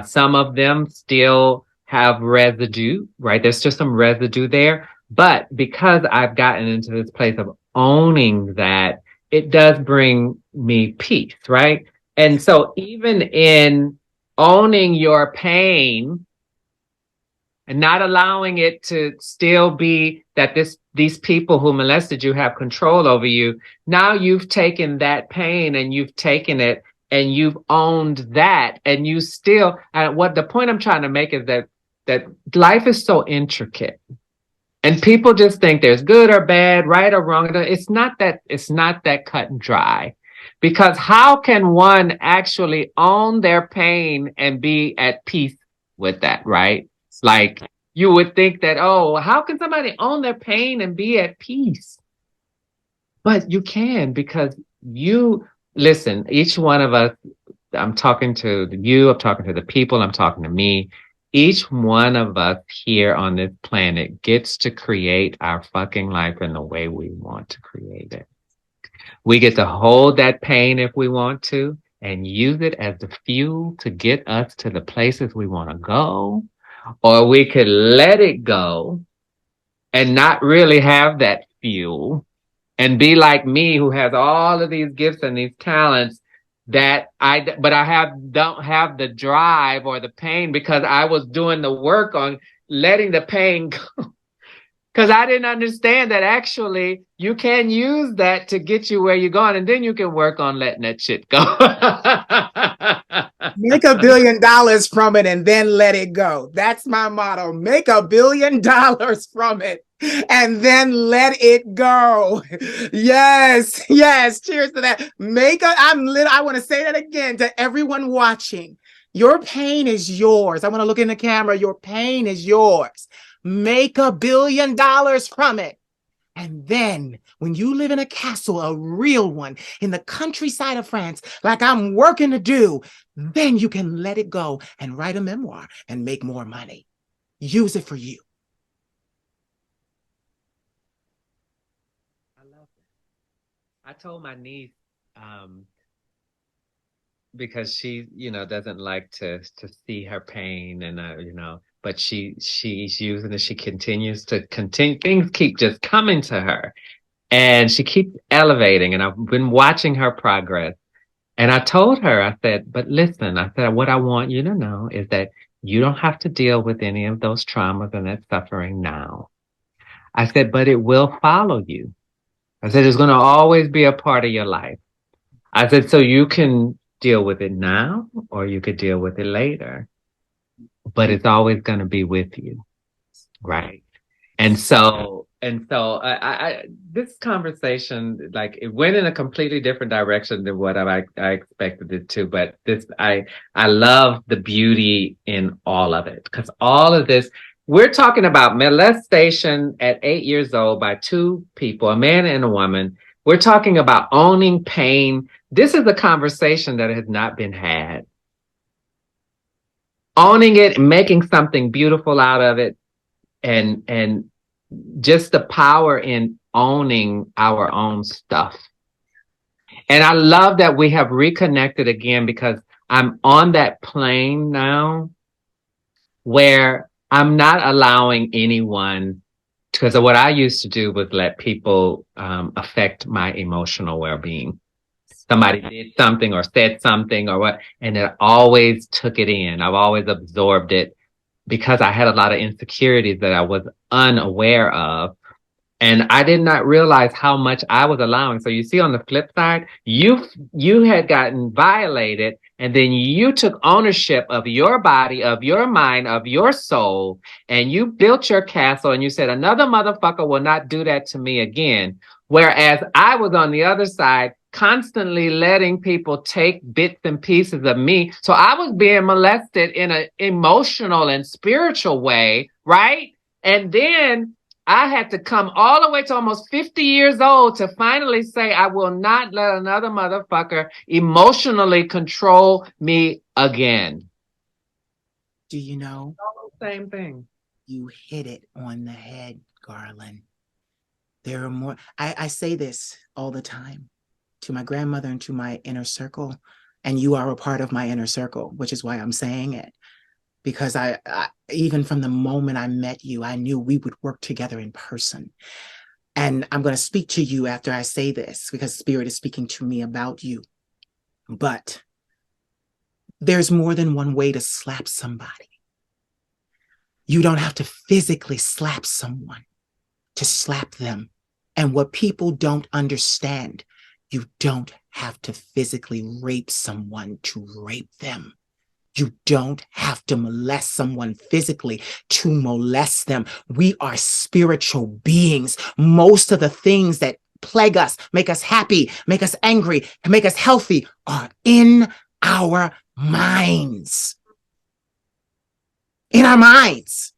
Some of them still have residue, right? There's just some residue there. But because I've gotten into this place of owning that, it does bring me peace, right? And so even in owning your pain, and not allowing it to still be that these people who molested you have control over you. Now you've taken that pain and you've taken it and you've owned that, and you still, what the point I'm trying to make is that life is so intricate. And people just think there's good or bad, right or wrong. It's not that cut and dry. Because how can one actually own their pain and be at peace with that, right? Like, you would think that, oh, how can somebody own their pain and be at peace? But you can, because listen, each one of us, I'm talking to you, I'm talking to the people, I'm talking to me. Each one of us here on this planet gets to create our fucking life in the way we want to create it. We get to hold that pain if we want to and use it as the fuel to get us to the places we want to go. Or we could let it go and not really have that fuel and be like me, who has all of these gifts and these talents but I don't have the drive or the pain because I was doing the work on letting the pain go. Because I didn't understand that actually you can use that to get you where you're going, and then you can work on letting that shit go. Make $1 billion from it and then let it go. That's my motto. Make $1 billion from it and then let it go. Yes, yes. Cheers to that. I want to say that again to everyone watching. Your pain is yours. I want to look in the camera. Your pain is yours. Make $1 billion from it. And then when you live in a castle, a real one, in the countryside of France, like I'm working to do, then you can let it go and write a memoir and make more money. Use it for you. I love it. I told my niece, because she, doesn't like to see her pain, and but she's using it. She continues to continue. Things keep just coming to her, and she keeps elevating. And I've been watching her progress. And I told her, I said, but listen, I said, what I want you to know is that you don't have to deal with any of those traumas and that suffering now. I said, but it will follow you. I said, it's going to always be a part of your life. I said, so you can deal with it now or you could deal with it later, but it's always going to be with you. Right. And so this conversation, like, it went in a completely different direction than what I expected it to. But I love the beauty in all of it, because all of this, we're talking about molestation at 8 years old by two people, a man and a woman. We're talking about owning pain. This is a conversation that has not been had. Owning it, making something beautiful out of it, and just the power in owning our own stuff. And I love that we have reconnected again, because I'm on that plane now where I'm not allowing anyone, because what I used to do was let people affect my emotional well-being. Somebody did something or said something or what, and it always took it in. I've always absorbed it, because I had a lot of insecurities that I was unaware of. And I did not realize how much I was allowing. So you see, on the flip side, you had gotten violated, and then you took ownership of your body, of your mind, of your soul, and you built your castle, and you said, another motherfucker will not do that to me again. Whereas I was on the other side, constantly letting people take bits and pieces of me. So I was being molested in an emotional and spiritual way, right? And then I had to come all the way to almost 50 years old to finally say, I will not let another motherfucker emotionally control me again. Do you know? Same thing. You hit it on the head, Garland. There are more. I say this all the time to my grandmother and to my inner circle. And you are a part of my inner circle, which is why I'm saying it. Because I even from the moment I met you, I knew we would work together in person. And I'm going to speak to you after I say this because Spirit is speaking to me about you. But there's more than one way to slap somebody. You don't have to physically slap someone to slap them. And what people don't understand, you don't have to physically rape someone to rape them. You don't have to molest someone physically to molest them. We are spiritual beings. Most of the things that plague us, make us happy, make us angry, and make us healthy are in our minds. In our minds.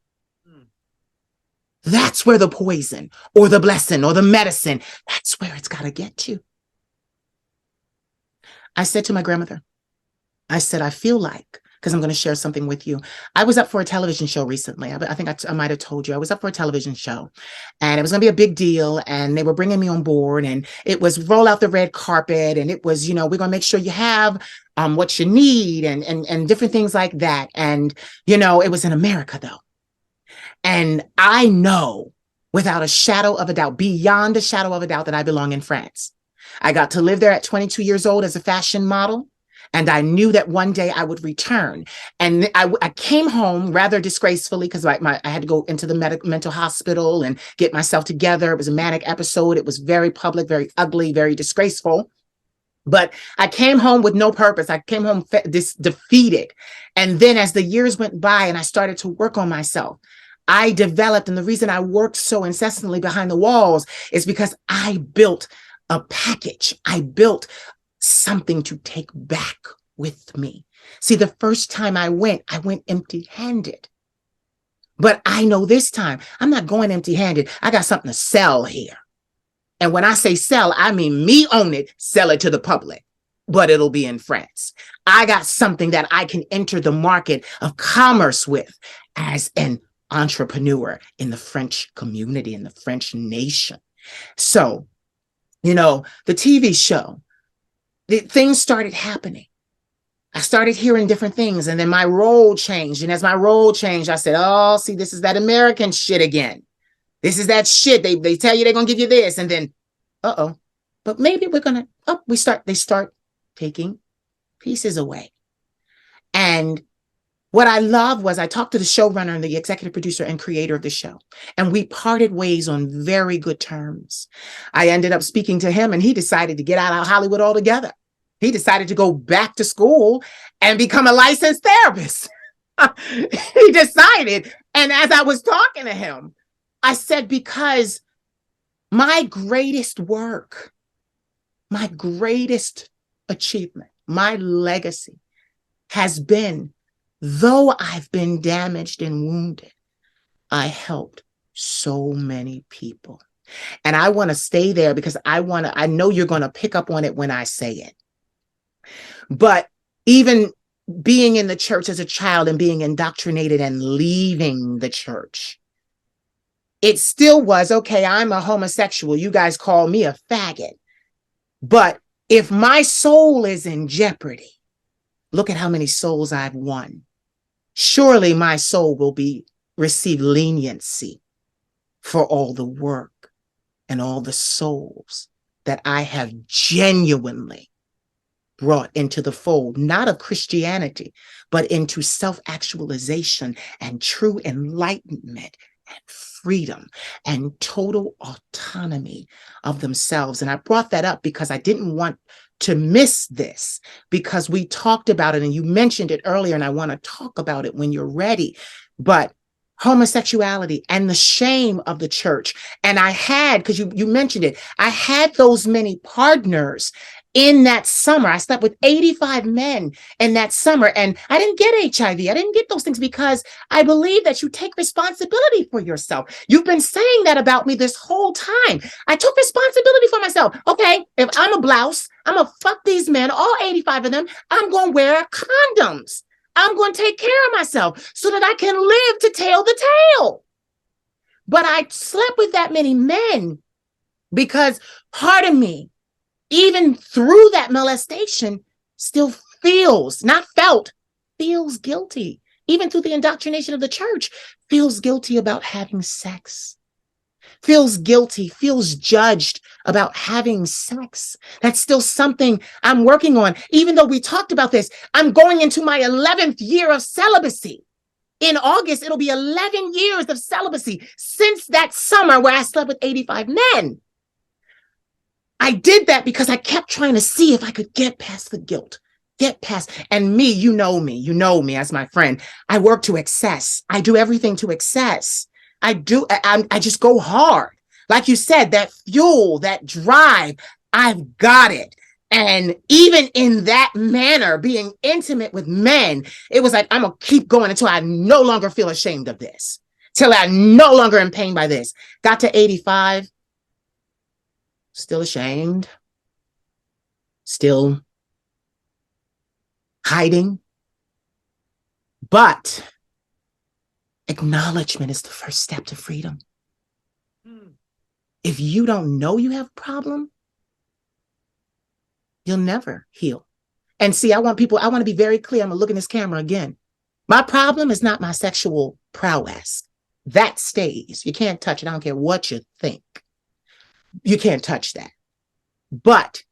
That's where the poison or the blessing or the medicine, that's where it's got to get to. I said to my grandmother, I said, I feel like, because I'm going to share something with you. I was up for a television show recently. I think I might have told you. I was up for a television show and it was going to be a big deal. And they were bringing me on board and it was roll out the red carpet. And it was, we're going to make sure you have what you need and different things like that. And, it was in America though. And I know without a shadow of a doubt, beyond a shadow of a doubt, that I belong in France. I got to live there at 22 years old as a fashion model. And I knew that one day I would return. And I came home rather disgracefully because I had to go into the mental hospital and get myself together. It was a manic episode. It was very public, very ugly, very disgraceful. But I came home with no purpose. I came home defeated. And then as the years went by and I started to work on myself, I developed, and the reason I worked so incessantly behind the walls is because I built a package. I built something to take back with me. See, the first time I went empty-handed. But I know this time I'm not going empty-handed. I got something to sell here. And when I say sell, I mean me own it, sell it to the public, but it'll be in France. I got something that I can enter the market of commerce with as an entrepreneur in the French community, in the French nation. So, the TV show, things started happening. I started hearing different things and then my role changed. And as my role changed, I said, oh, see, this is that American shit again. This is that shit. They tell you they're going to give you this. And then, but maybe we're going to, they start taking pieces away. And what I love was I talked to the showrunner and the executive producer and creator of the show, and we parted ways on very good terms. I ended up speaking to him and he decided to get out of Hollywood altogether. He decided to go back to school and become a licensed therapist. He decided. And as I was talking to him, I said, because my greatest work, my greatest achievement, my legacy has been, though I've been damaged and wounded, I helped so many people. And I want to stay there because I know you're going to pick up on it when I say it. But even being in the church as a child and being indoctrinated and leaving the church, it still was, okay, I'm a homosexual. You guys call me a faggot. But if my soul is in jeopardy, look at how many souls I've won. Surely my soul will receive leniency for all the work and all the souls that I have genuinely brought into the fold, not of Christianity, but into self-actualization and true enlightenment and freedom and total autonomy of themselves. And I brought that up because I didn't want to miss this, because we talked about it and you mentioned it earlier, and I want to talk about it when you're ready. But homosexuality and the shame of the church. And I had, because you mentioned it, I had those many partners in that summer. I slept with 85 men in that summer, and I didn't get HIV. I didn't get those things because I believe that you take responsibility for yourself. You've been saying that about me this whole time. I took responsibility for myself. Okay, if I'm a blouse, I'm going to fuck these men, all 85 of them. I'm going to wear condoms. I'm going to take care of myself so that I can live to tell the tale. But I slept with that many men because part of me, even through that molestation, still feels, not felt, feels guilty. Even through the indoctrination of the church, feels guilty about having sex, feels guilty, feels judged about having sex. That's still something I'm working on. Even though we talked about this, I'm going into my 11th year of celibacy. In August, it'll be 11 years of celibacy since that summer where I slept with 85 men. I did that because I kept trying to see if I could get past the guilt, get past. And me, you know me as my friend. I work to excess. I do everything to excess. I just go hard. Like you said, that fuel, that drive, I've got it. And even in that manner, being intimate with men, it was like, I'm going to keep going until I no longer feel ashamed of this, till I no longer am pained by this. Got to 85, still ashamed, still hiding. But acknowledgement is the first step to freedom. If you don't know you have a problem, you'll never heal. And see, I want to be very clear. I'm going to look in this camera again. My problem is not my sexual prowess. That stays. You can't touch it. I don't care what you think. You can't touch that. But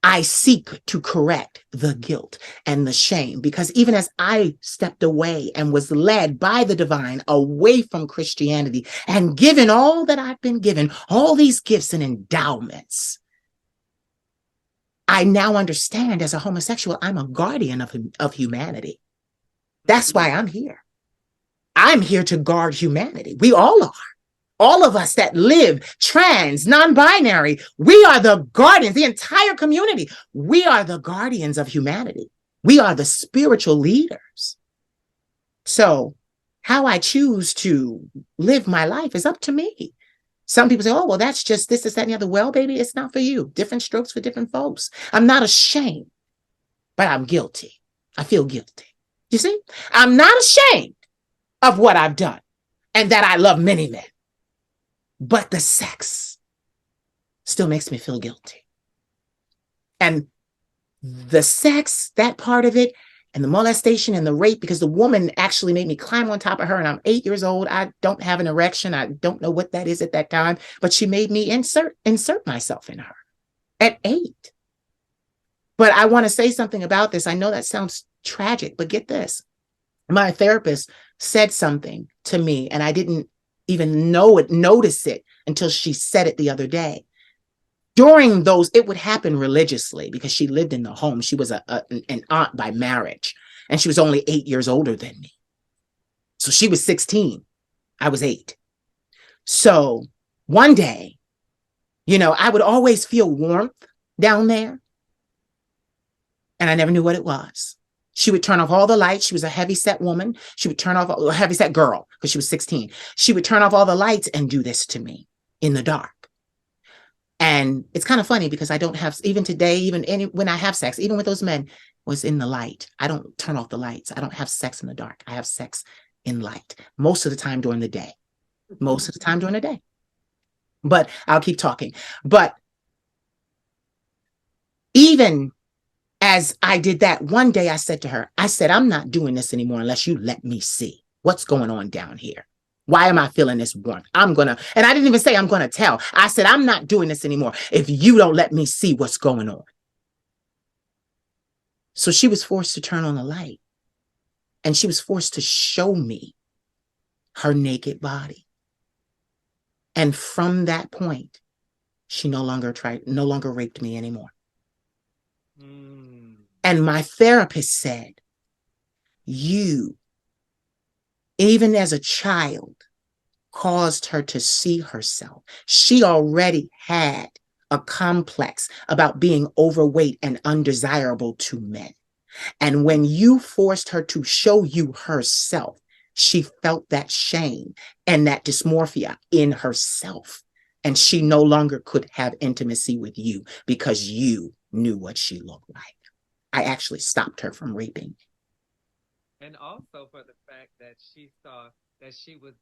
I seek to correct the guilt and the shame, because even as I stepped away and was led by the divine away from Christianity and given all that I've been given, all these gifts and endowments, I now understand as a homosexual, I'm a guardian of humanity. That's why I'm here. I'm here to guard humanity. We all are. All of us that live trans, non-binary, we are the guardians, the entire community. We are the guardians of humanity. We are the spiritual leaders. So how I choose to live my life is up to me. Some people say, oh, well, that's just this, that, and the other. Well, baby, it's not for you. Different strokes for different folks. I'm not ashamed, but I'm guilty. I feel guilty. You see, I'm not ashamed of what I've done and that I love many men. But the sex still makes me feel guilty. And the sex, that part of it, and the molestation and the rape, because the woman actually made me climb on top of her, and I'm 8 years old. I don't have an erection. I don't know what that is at that time, but she made me insert myself in her at 8. But I want to say something about this. I know that sounds tragic, but get this. My therapist said something to me, and I didn't even notice it until she said it the other day. During those, it would happen religiously because she lived in the home. She was an aunt by marriage, and she was only 8 years older than me. So she was 16. I was 8. So one day, I would always feel warmth down there, and I never knew what it was. She would turn off all the lights. She was a heavy-set woman. She would turn off a heavy-set girl because she was 16. She would turn off all the lights and do this to me in the dark. And it's kind of funny because I don't have, even today, when I have sex, even with those men, was in the light. I don't turn off the lights. I don't have sex in the dark. I have sex in light most of the time during the day. Most of the time during the day. But I'll keep talking. But even as I did that, one day I said to her, I'm not doing this anymore unless you let me see what's going on down here. Why am I feeling this warmth? And I didn't even say I'm going to tell. I said, I'm not doing this anymore if you don't let me see what's going on. So she was forced to turn on the light, and she was forced to show me her naked body. And from that point, she no longer raped me anymore. And my therapist said, you, even as a child, caused her to see herself. She already had a complex about being overweight and undesirable to men. And when you forced her to show you herself, she felt that shame and that dysmorphia in herself. And she no longer could have intimacy with you because you knew what she looked like. I actually stopped her from raping. And also for the fact that she saw that she was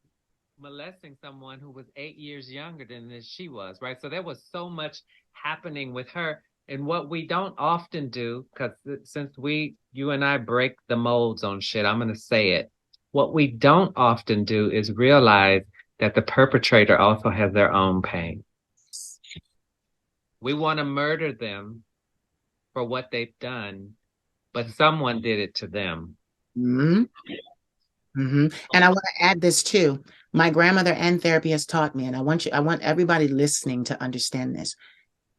molesting someone who was 8 years younger than she was, right? So there was so much happening with her. And what we don't often do, because since you and I break the molds on shit, I'm going to say it. What we don't often do is realize that the perpetrator also has their own pain. We want to murder them for what they've done, but someone did it to them. Mm-hmm. Mm-hmm. And I want to add this too. My grandmother and therapy has taught me, and I want everybody listening to understand this.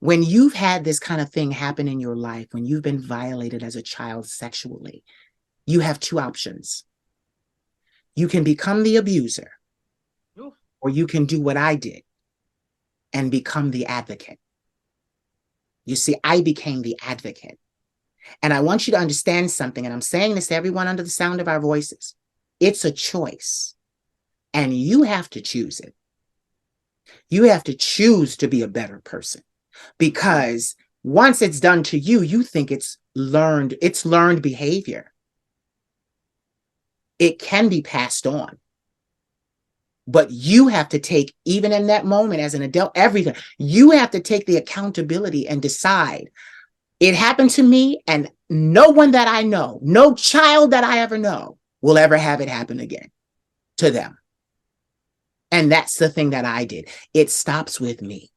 When you've had this kind of thing happen in your life, when you've been violated as a child sexually, you have two options. You can become the abuser, or you can do what I did and become the advocate. You see, I became the advocate. And I want you to understand something, and I'm saying this to everyone under the sound of our voices. It's a choice, and you have to choose it. You have to choose to be a better person, because once it's done to you, you think it's learned behavior. It can be passed on. But you have to take, even in that moment as an adult, everything, you have to take the accountability and decide, it happened to me, and no one that I know, no child that I ever know will ever have it happen again to them. And that's the thing that I did. It stops with me.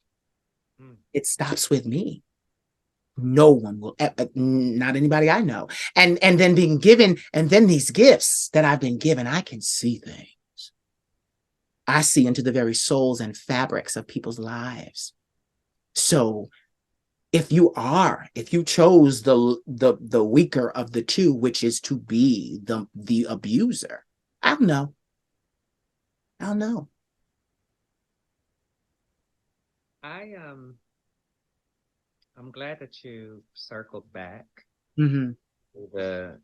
It stops with me. No one will, not anybody I know. And then being given, and then these gifts that I've been given, I can see things. I see into the very souls and fabrics of people's lives. So if you chose the weaker of the two, which is to be the abuser, I'll know. I'm glad that you circled back. Mm-hmm. to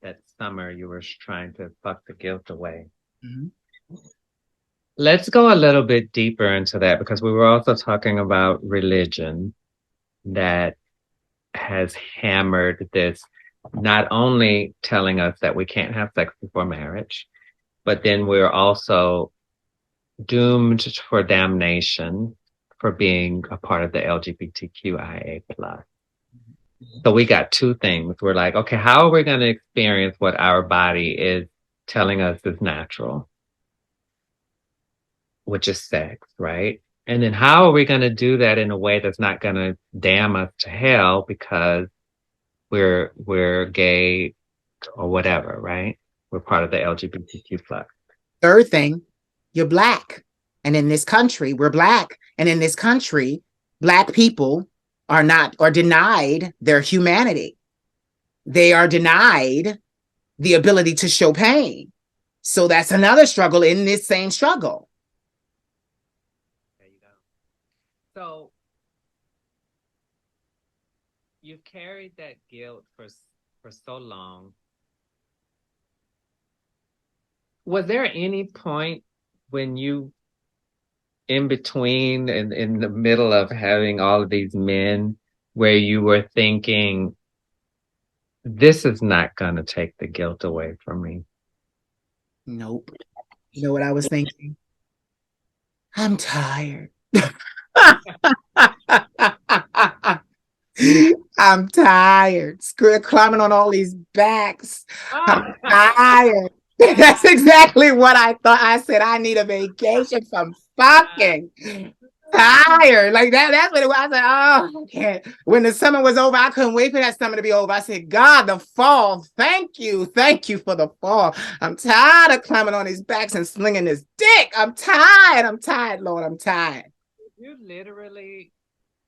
that summer you were trying to fuck the guilt away. Mm-hmm. Let's go a little bit deeper into that, because we were also talking about religion that has hammered this, not only telling us that we can't have sex before marriage, but then we're also doomed for damnation for being a part of the LGBTQIA plus. So we got two things. We're like, okay, how are we going to experience what our body is telling us is natural, which is sex, right? And then how are we going to do that in a way that's not going to damn us to hell because we're gay or whatever, right? We're part of the LGBTQ plus. Third thing, you're Black. And in this country, we're Black. And in this country, Black people are denied their humanity. They are denied the ability to show pain. So that's another struggle in this same struggle. There you go. So you've carried that guilt for so long. Was there any point when you, in between and in the middle of having all of these men, where you were thinking, this is not going to take the guilt away from me? Nope. You know what I was thinking? I'm tired. I'm tired. Climbing on all these backs. I'm tired. That's exactly what I thought. I said, I need a vacation from fucking tired. Like that. That's what it was. I said, oh, I can't. When the summer was over, I couldn't wait for that summer to be over. I said, God, the fall. Thank you. Thank you for the fall. I'm tired of climbing on these backs and slinging this dick. I'm tired. I'm tired, Lord. I'm tired. You literally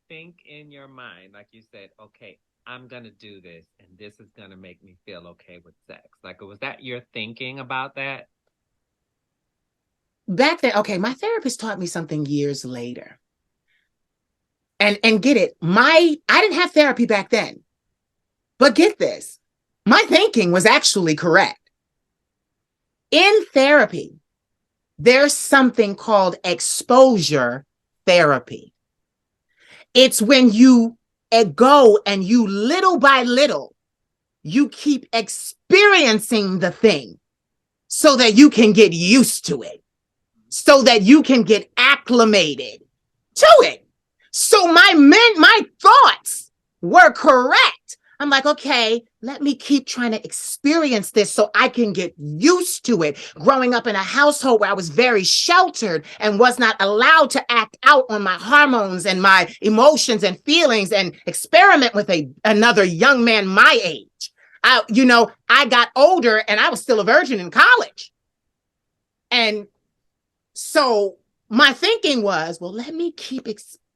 think in your mind, like you said, okay, I'm going to do this, and this is going to make me feel okay with sex. Like, was that your thinking about that? Back then, okay, my therapist taught me something years later. And get it, I didn't have therapy back then. But get this, my thinking was actually correct. In therapy, there's something called exposure therapy. It's when you go and you, little by little, you keep experiencing the thing so that you can get used to it. so that you can get acclimated to it. So my thoughts were correct. I'm like, okay, let me keep trying to experience this so I can get used to it. Growing up in a household where I was very sheltered and was not allowed to act out on my hormones and my emotions and feelings and experiment with another young man my age. I got older and I was still a virgin in college. And so my thinking was, well, let me keep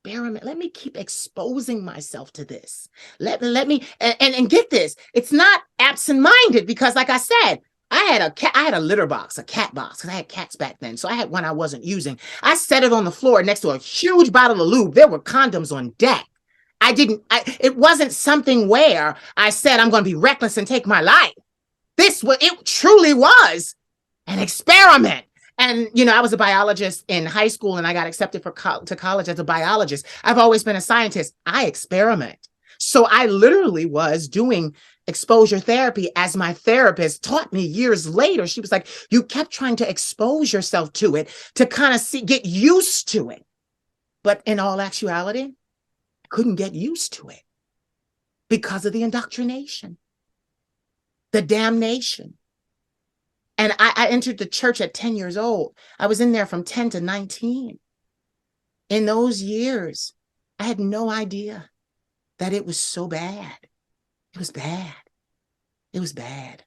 let me keep exposing myself to this. Let me and get this. It's not absent-minded because, like I said, I had a litter box, a cat box, because I had cats back then. So I had one I wasn't using. I set it on the floor next to a huge bottle of lube. There were condoms on deck. It wasn't something where I said I'm going to be reckless and take my life. It truly was an experiment. And, I was a biologist in high school and I got accepted to college as a biologist. I've always been a scientist. I experiment. So I literally was doing exposure therapy as my therapist taught me years later. She was like, you kept trying to expose yourself to it to kind of get used to it. But in all actuality, I couldn't get used to it because of the indoctrination, the damnation. And I entered the church at 10 years old. I was in there from 10 to 19. In those years, I had no idea that it was so bad. It was bad. It was bad.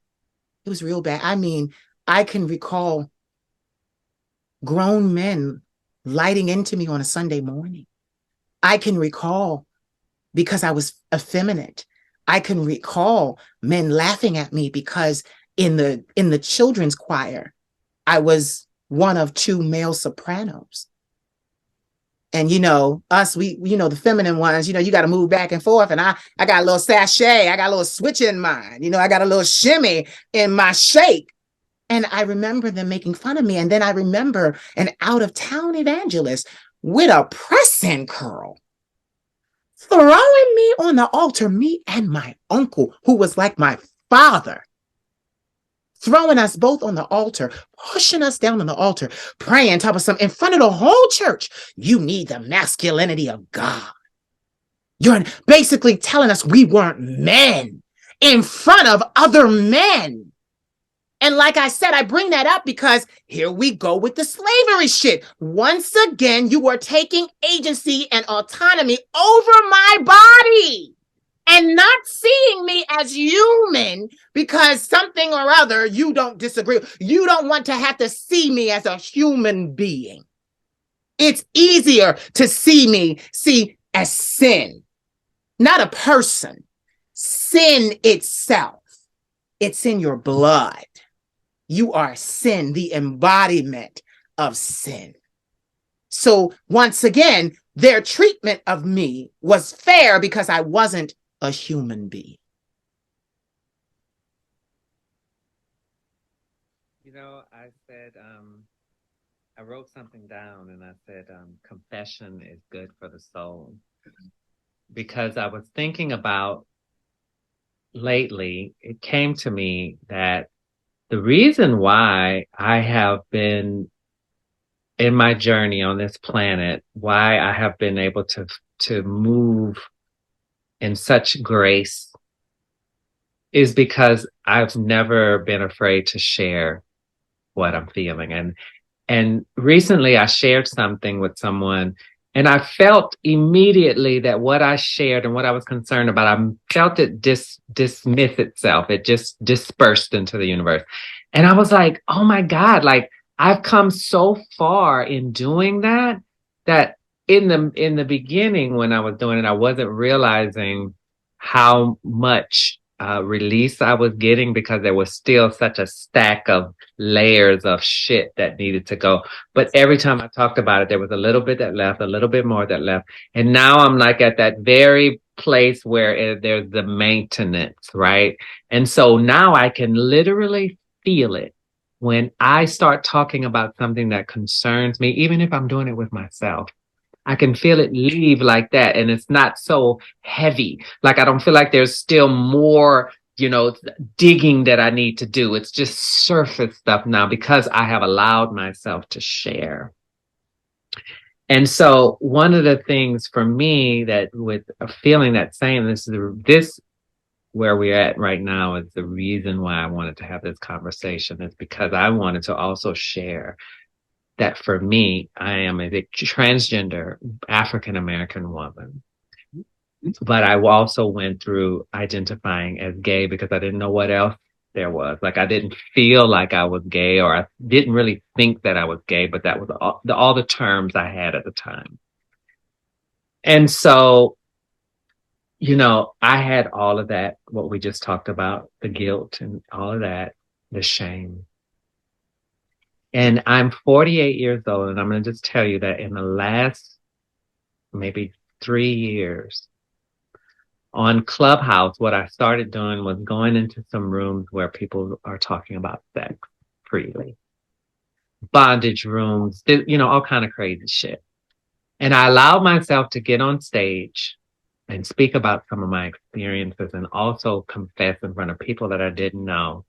It was real bad. I mean, I can recall grown men lighting into me on a Sunday morning. I can recall, because I was effeminate, I can recall men laughing at me because in the children's choir, I was one of two male sopranos. And, us, we the feminine ones, you got to move back and forth. And I got a little sachet. I got a little switch in mine. I got a little shimmy in my shake. And I remember them making fun of me. And then I remember an out-of-town evangelist with a press-in curl throwing me on the altar, me and my uncle, who was like my father, throwing us both on the altar, pushing us down on the altar, praying, talking some in front of the whole church. You need the masculinity of God. You're basically telling us we weren't men in front of other men. And like I said, I bring that up because here we go with the slavery shit. Once again, you are taking agency and autonomy over my body and not seeing me as human because something or other you don't disagree. You don't want to have to see me as a human being. It's easier to see me as sin, not a person. Sin itself. It's in your blood. You are sin, the embodiment of sin. So once again, their treatment of me was fair because I wasn't a human being. I said, I wrote something down and I said, confession is good for the soul. Because I was thinking about lately, it came to me that the reason why I have been in my journey on this planet, why I have been able to move in such grace is because I've never been afraid to share what I'm feeling. And recently I shared something with someone and I felt immediately that what I shared and what I was concerned about, I felt it dismiss itself. It just dispersed into the universe. And I was like, oh my God, like I've come so far in doing that in the beginning when I was doing it, I wasn't realizing how much release I was getting because there was still such a stack of layers of shit that needed to go. But every time I talked about it, there was a little bit that left, a little bit more that left. And now I'm like at that very place where there's the maintenance, right? And so now I can literally feel it when I start talking about something that concerns me, even if I'm doing it with myself. I can feel it leave like that. And it's not so heavy. Like I don't feel like there's still more digging that I need to do. It's just surface stuff now because I have allowed myself to share. And so one of the things for me that with a feeling that saying this where we're at right now is the reason why I wanted to have this conversation is because I wanted to also share that for me, I am a transgender African American woman. But I also went through identifying as gay because I didn't know what else there was. Like I didn't feel like I was gay, or I didn't really think that I was gay, but that was all the terms I had at the time. And so, I had all of that, what we just talked about, the guilt and all of that, the shame. And I'm 48 years old, and I'm going to just tell you that in the last maybe 3 years, on Clubhouse, what I started doing was going into some rooms where people are talking about sex freely, bondage rooms, all kind of crazy shit. And I allowed myself to get on stage and speak about some of my experiences and also confess in front of people that I didn't know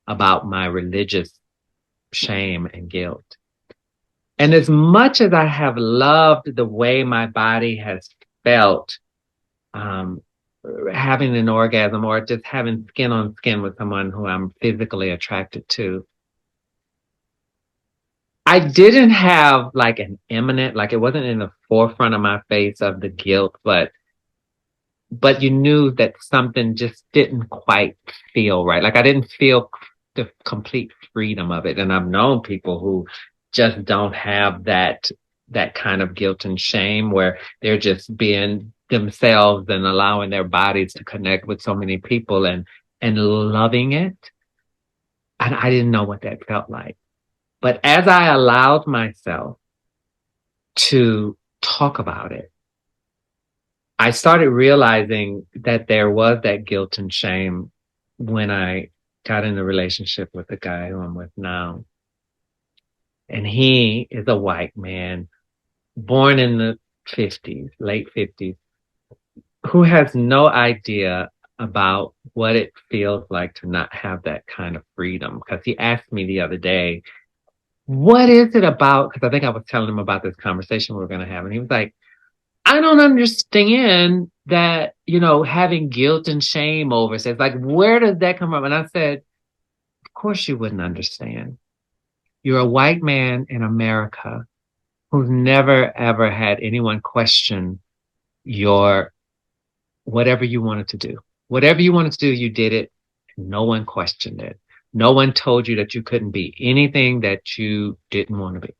about my religious shame and guilt. And as much as I have loved the way my body has felt, having an orgasm or just having skin on skin with someone who I'm physically attracted to, I didn't have like an imminent, like it wasn't in the forefront of my face of the guilt, but you knew that something just didn't quite feel right. Like I didn't feel the complete freedom of it. And I've known people who just don't have that kind of guilt and shame where they're just being themselves and allowing their bodies to connect with so many people and loving it. And I didn't know what that felt like. But as I allowed myself to talk about it, I started realizing that there was that guilt and shame when I got in a relationship with the guy who I'm with now. And he is a white man born in the 50s, late 50s, who has no idea about what it feels like to not have that kind of freedom. Because he asked me the other day, what is it about? Because I think I was telling him about this conversation we were going to have. And he was like, I don't understand that, having guilt and shame over it. Like, where does that come from? And I said, of course you wouldn't understand. You're a white man in America who's never, ever had anyone question your whatever you wanted to do. Whatever you wanted to do, you did it. No one questioned it. No one told you that you couldn't be anything that you didn't want to be,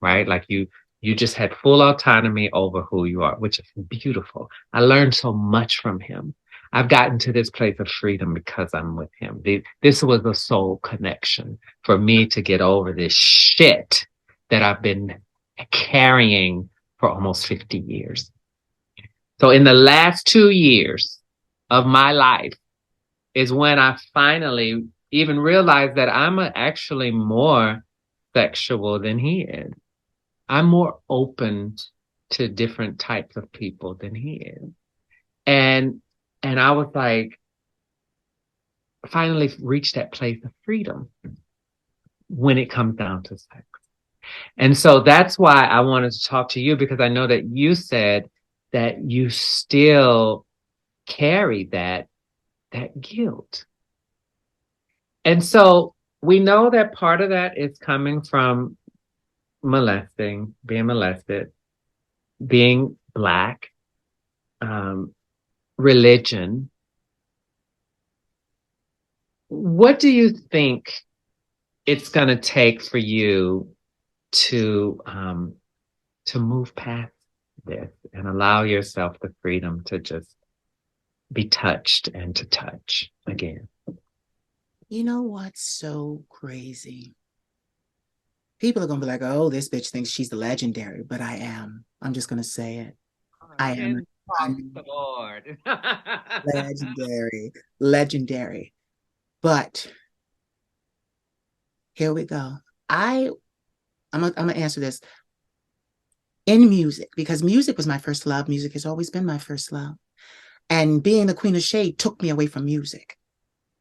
right? Like you just had full autonomy over who you are, which is beautiful. I learned so much from him. I've gotten to this place of freedom because I'm with him. This was a soul connection for me to get over this shit that I've been carrying for almost 50 years. So in the last 2 years of my life is when I finally even realized that I'm actually more sexual than he is. I'm more open to different types of people than he is. And I was like, finally reached that place of freedom when it comes down to sex. And so that's why I wanted to talk to you, because I know that you said that you still carry that guilt. And so we know that part of that is coming from being molested, being Black, religion. What do you think it's going to take for you to move past this and allow yourself the freedom to just be touched and to touch again? You know what's so crazy? People are going to be like, oh, this bitch thinks she's the legendary, but I am. I'm just going to say it. I am legendary. But here we go. I'm gonna answer this. In music, because music was my first love. Music has always been my first love. And being the Queen of Shade took me away from music.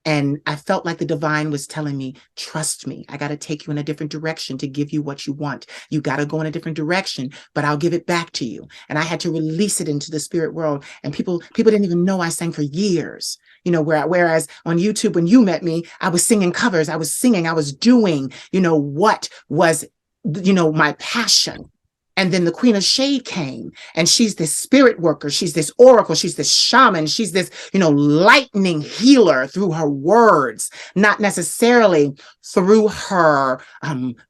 And I felt like the divine was telling me, trust me, I got to take you in a different direction to give you what you want. You got to go in a different direction, but I'll give it back to you. And I had to release it into the spirit world. And people didn't even know I sang for years. Whereas on YouTube, when you met me, I was singing covers. I was singing, I was doing, what was, my passion. And then the Queen of Shade came, and she's this spirit worker. She's this oracle. She's this shaman. She's this, lightning healer through her words, not necessarily through her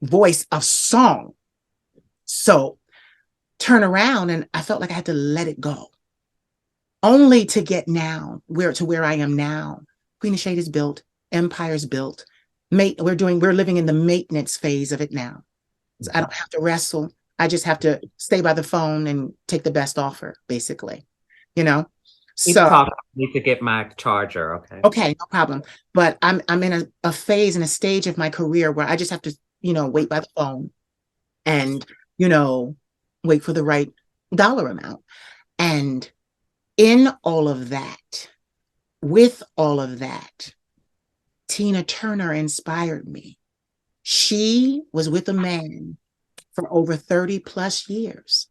voice of song. So turn around, and I felt like I had to let it go, only to get now where I am now. Queen of Shade is built. Empire's built. We're living in the maintenance phase of it now. So I don't have to wrestle. I just have to stay by the phone and take the best offer, basically, So I need to get my charger. Okay. Okay, no problem. But I'm in a phase and a stage of my career where I just have to, wait by the phone and, wait for the right dollar amount. And in all of that, with all of that, Tina Turner inspired me. She was with a man for over 30 plus years.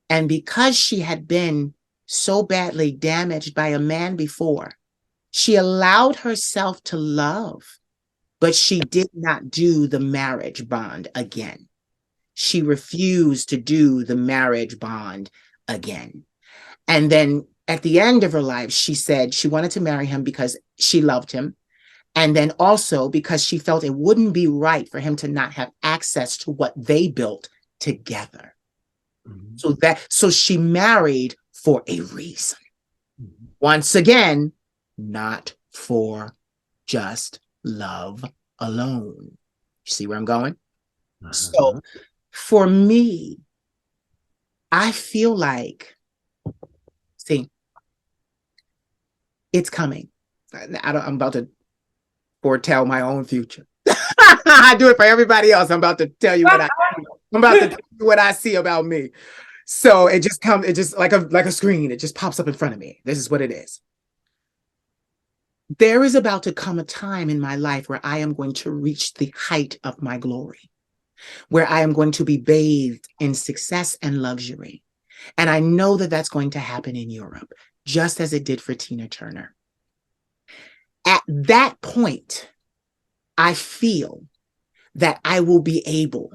And because she had been so badly damaged by a man before, she allowed herself to love, but she did not do the marriage bond again. She refused to do the marriage bond again. And then at the end of her life, she said she wanted to marry him because she loved him. And then also because she felt it wouldn't be right for him to not have access to what they built together. Mm-hmm. So she married for a reason. Mm-hmm. Once again, not for just love alone. You see where I'm going? Uh-huh. So for me, I feel like, it's coming. I'm about to foretell my own future. I do it for everybody else. I'm about to tell you what I see about me. So it just like a screen. It just pops up in front of me. This is what it is. There is about to come a time in my life where I am going to reach the height of my glory, where I am going to be bathed in success and luxury. And I know that that's going to happen in Europe, just as it did for Tina Turner. At that point, I feel that I will be able,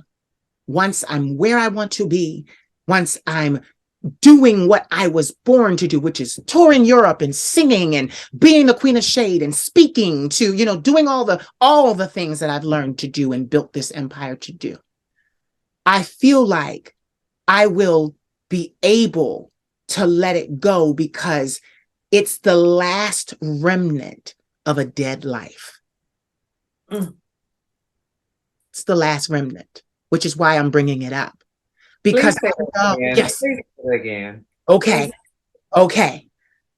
once I'm where I want to be, once I'm doing what I was born to do, which is touring Europe and singing and being the Queen of Shade and speaking to, doing all the things that I've learned to do and built this empire to do. I feel like I will be able to let it go because it's the last remnant of a dead life. It's the last remnant, which is why I'm bringing it up. Because yes. Again. Okay.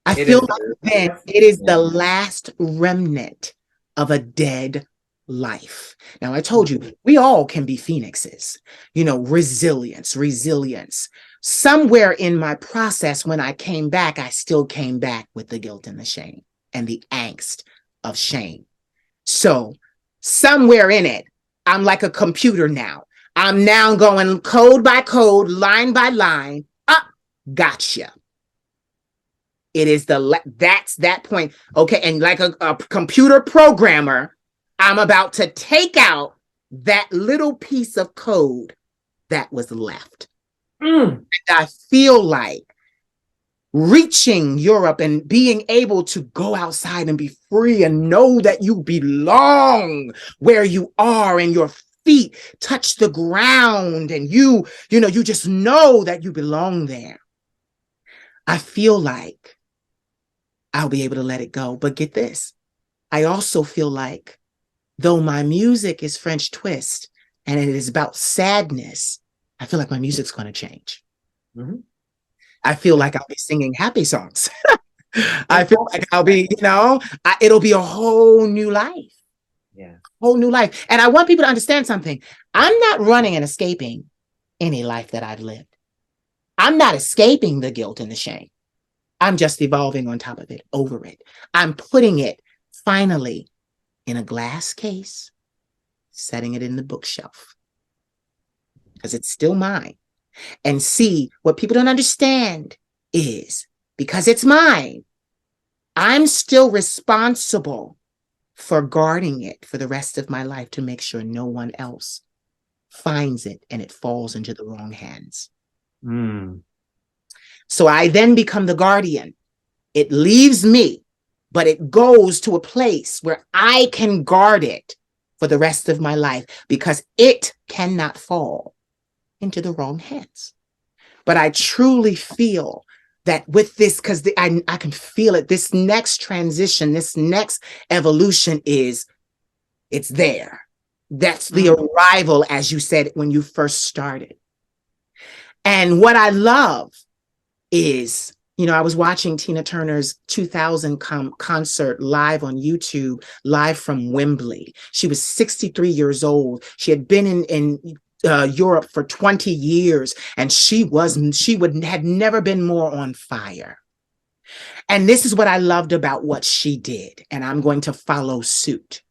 I feel like then it is the last remnant of a dead life. Now, I told you, we all can be phoenixes, resilience. Somewhere in my process, when I came back, I still came back with the guilt and the shame and the angst of shame. So somewhere in it, I'm like a computer now. I'm now going code by code, line by line. Gotcha. It is that's that point. Okay. And like a computer programmer, I'm about to take out that little piece of code that was left. And I feel like reaching Europe and being able to go outside and be free and know that you belong where you are and your feet touch the ground and you just know that you belong there. I feel like I'll be able to let it go. But get this, I also feel like though my music is French twist and it is about sadness, I feel like my music's going to change. Mm-hmm. I feel like I'll be singing happy songs. I feel like I'll be, it'll be a whole new life. Yeah. Whole new life. And I want people to understand something. I'm not running and escaping any life that I've lived. I'm not escaping the guilt and the shame. I'm just evolving on top of it, over it. I'm putting it finally, in a glass case, setting it in the bookshelf because it's still mine. And see, what people don't understand is because it's mine, I'm still responsible for guarding it for the rest of my life to make sure no one else finds it and it falls into the wrong hands. So I then become the guardian. It leaves me, but it goes to a place where I can guard it for the rest of my life because it cannot fall into the wrong hands. But I truly feel that with this, because I can feel it, this next transition, this next evolution it's there. That's the arrival, as you said, when you first started. And what I love is, I was watching Tina Turner's 2000 concert live on YouTube, live from Wembley. She was 63 years old. She had been in Europe for 20 years, and she had never been more on fire. And this is what I loved about what she did, and I'm going to follow suit.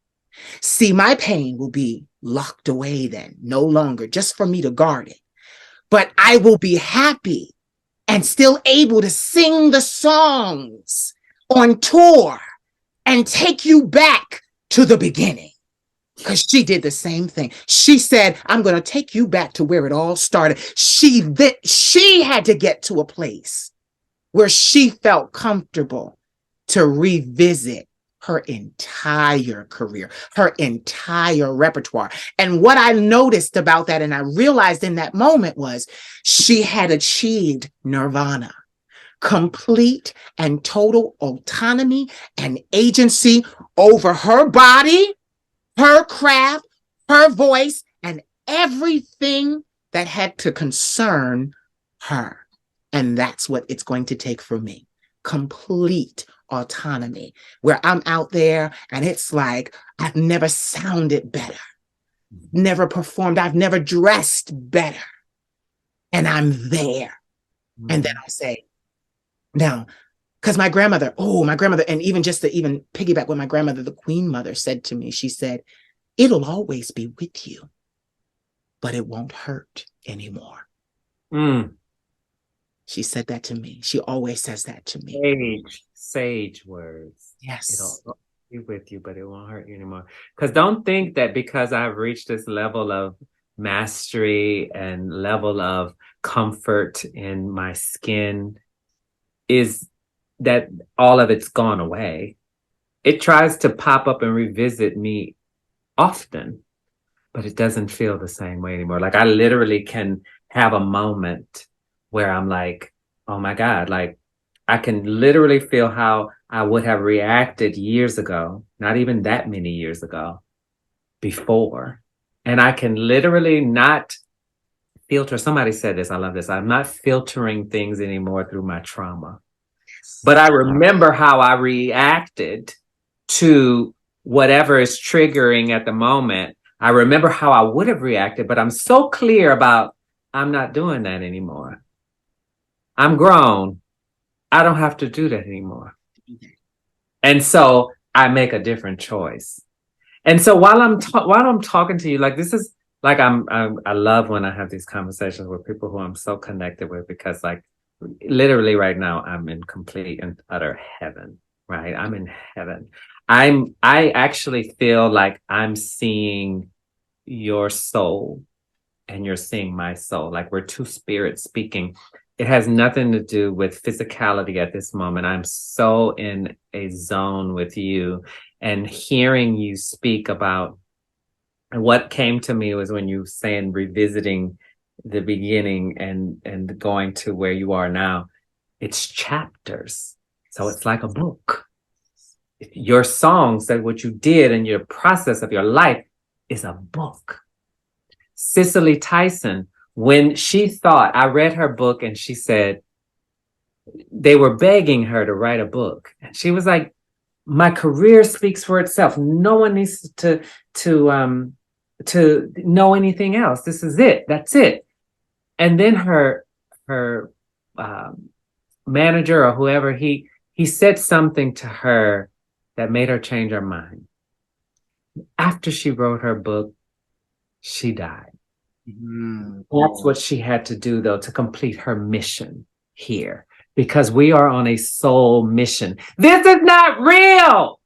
See, my pain will be locked away then, no longer just for me to guard it, but I will be happy and still able to sing the songs on tour and take you back to the beginning. Because she did the same thing. She said, I'm going to take you back to where it all started. She had to get to a place where she felt comfortable to revisit her entire career, her entire repertoire. And what I noticed about that, and I realized in that moment, was she had achieved nirvana, complete and total autonomy and agency over her body, her craft, her voice, and everything that had to concern her. And that's what it's going to take for me. Complete autonomy, where I'm out there and it's like, I've never sounded better, never performed, I've never dressed better. And I'm there. And then I say, now, because my grandmother, and even just to even piggyback what my grandmother, the Queen Mother, said to me, she said, it'll always be with you, but it won't hurt anymore. She said that to me. She always says that to me. Sage words. Yes. It'll be with you, but it won't hurt you anymore. Because don't think that because I've reached this level of mastery and level of comfort in my skin is that all of it's gone away. It tries to pop up and revisit me often, but it doesn't feel the same way anymore. Like I literally can have a moment where I'm like, oh my God, like I can literally feel how I would have reacted years ago, not even that many years ago, before. And I can literally not filter. Somebody said this, I love this. I'm not filtering things anymore through my trauma. But I remember how I reacted to whatever is triggering at the moment. I remember how I would have reacted, but I'm so clear about I'm not doing that anymore. I'm grown. I don't have to do that anymore. And so I make a different choice. And so while I'm talking to you, like this is like I love when I have these conversations with people who I'm so connected with, because like literally right now I'm in complete and utter heaven, right? I'm in heaven. I actually feel like I'm seeing your soul and you're seeing my soul, like we're two spirits speaking. It has nothing to do with physicality at this moment. I'm so in a zone with you, and hearing you speak about what came to me was when you were saying revisiting the beginning and going to where you are now. It's chapters. So it's like a book. Your songs, that what you did and your process of your life is a book. Cicely Tyson, when she thought, I read her book and she said, they were begging her to write a book. And she was like, my career speaks for itself. No one needs to know anything else. This is it. That's it. And then her manager or whoever, he said something to her that made her change her mind. After she wrote her book, she died. That's what she had to do, though, to complete her mission here, because we are on a soul mission. This is not real.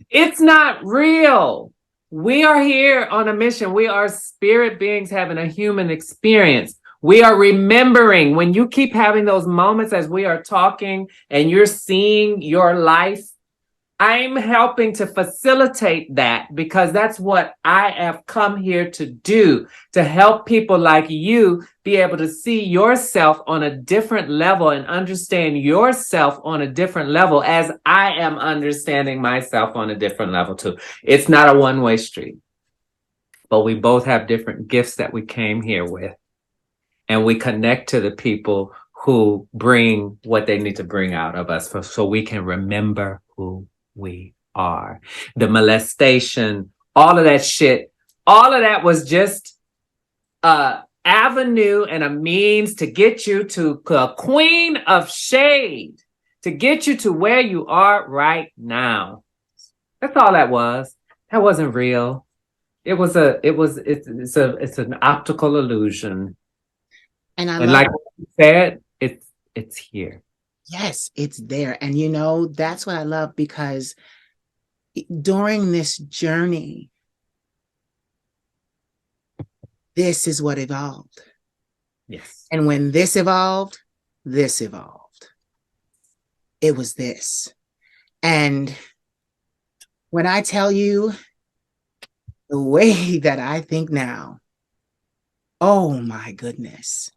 It's not real. We are here on a mission. We are spirit beings having a human experience. We are remembering. When you keep having those moments as we are talking and you're seeing your life, I'm helping to facilitate that, because that's what I have come here to do, to help people like you be able to see yourself on a different level and understand yourself on a different level, as I am understanding myself on a different level too. It's not a one-way street, but we both have different gifts that we came here with, and we connect to the people who bring what they need to bring out of us so we can remember who we are. The molestation, all of that shit, all of that was just a avenue and a means to get you to a queen of shade, to get you to where you are right now. That's all that was. That wasn't real. It's an optical illusion. And like you said, it's here. Yes, it's there. And you know, that's what I love, because during this journey, this is what evolved. Yes. And when this evolved, this evolved. It was this. And when I tell you the way that I think now, oh my goodness.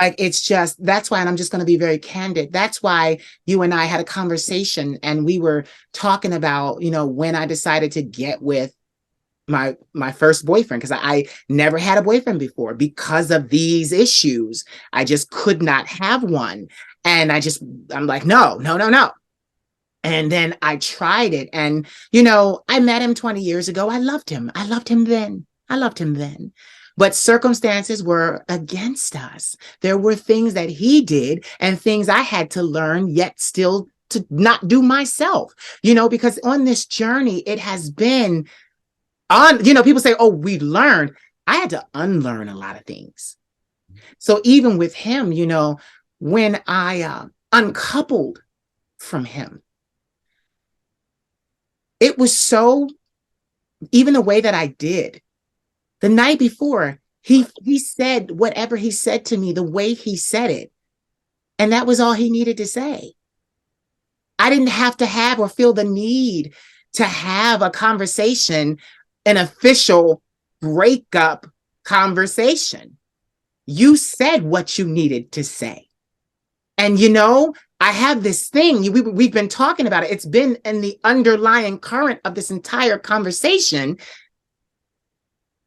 Like, it's just, that's why, and I'm just going to be very candid. That's why you and I had a conversation, and we were talking about, you know, when I decided to get with my first boyfriend, because I never had a boyfriend before because of these issues. I just could not have one. And I'm like, no. And then I tried it. And, you know, I met him 20 years ago. I loved him then. But circumstances were against us. There were things that he did and things I had to learn, yet still to not do myself, you know, because on this journey, it has been on, you know, people say, oh, we learned. I had to unlearn a lot of things. So even with him, you know, when I uncoupled from him, it was so, even the way that I did, the night before, he said whatever he said to me, the way he said it. And that was all he needed to say. I didn't have to have or feel the need to have a conversation, an official breakup conversation. You said what you needed to say. And, you know, I have this thing, we've been talking about it. It's been in the underlying current of this entire conversation.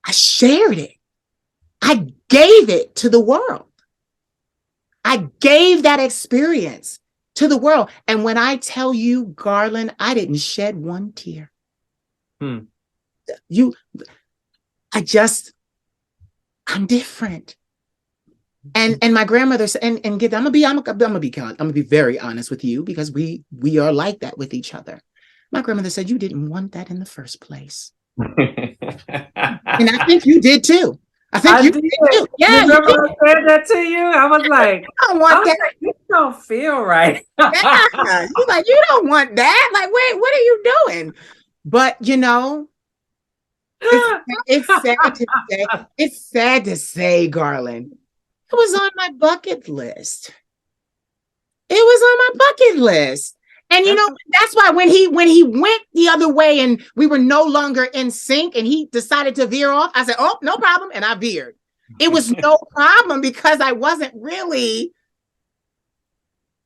I shared it. I gave it to the world. I gave that experience to the world. And when I tell you, Garland, I didn't shed one tear. I'm different. And my grandmother said, and I'm gonna be very honest with you, because we are like that with each other. My grandmother said, you didn't want that in the first place. And I think you did too. I think you did too. Yeah, you remember I said that to you? I was like, I don't want that. Like, you don't feel right. Yeah. You're like, you don't want that. Like, wait, what are you doing? But you know, it's sad to say. It's sad to say, Garland. It was on my bucket list. And you know, that's why when he went the other way and we were no longer in sync and he decided to veer off, I said, oh, no problem. And I veered. It was no problem, because I wasn't really,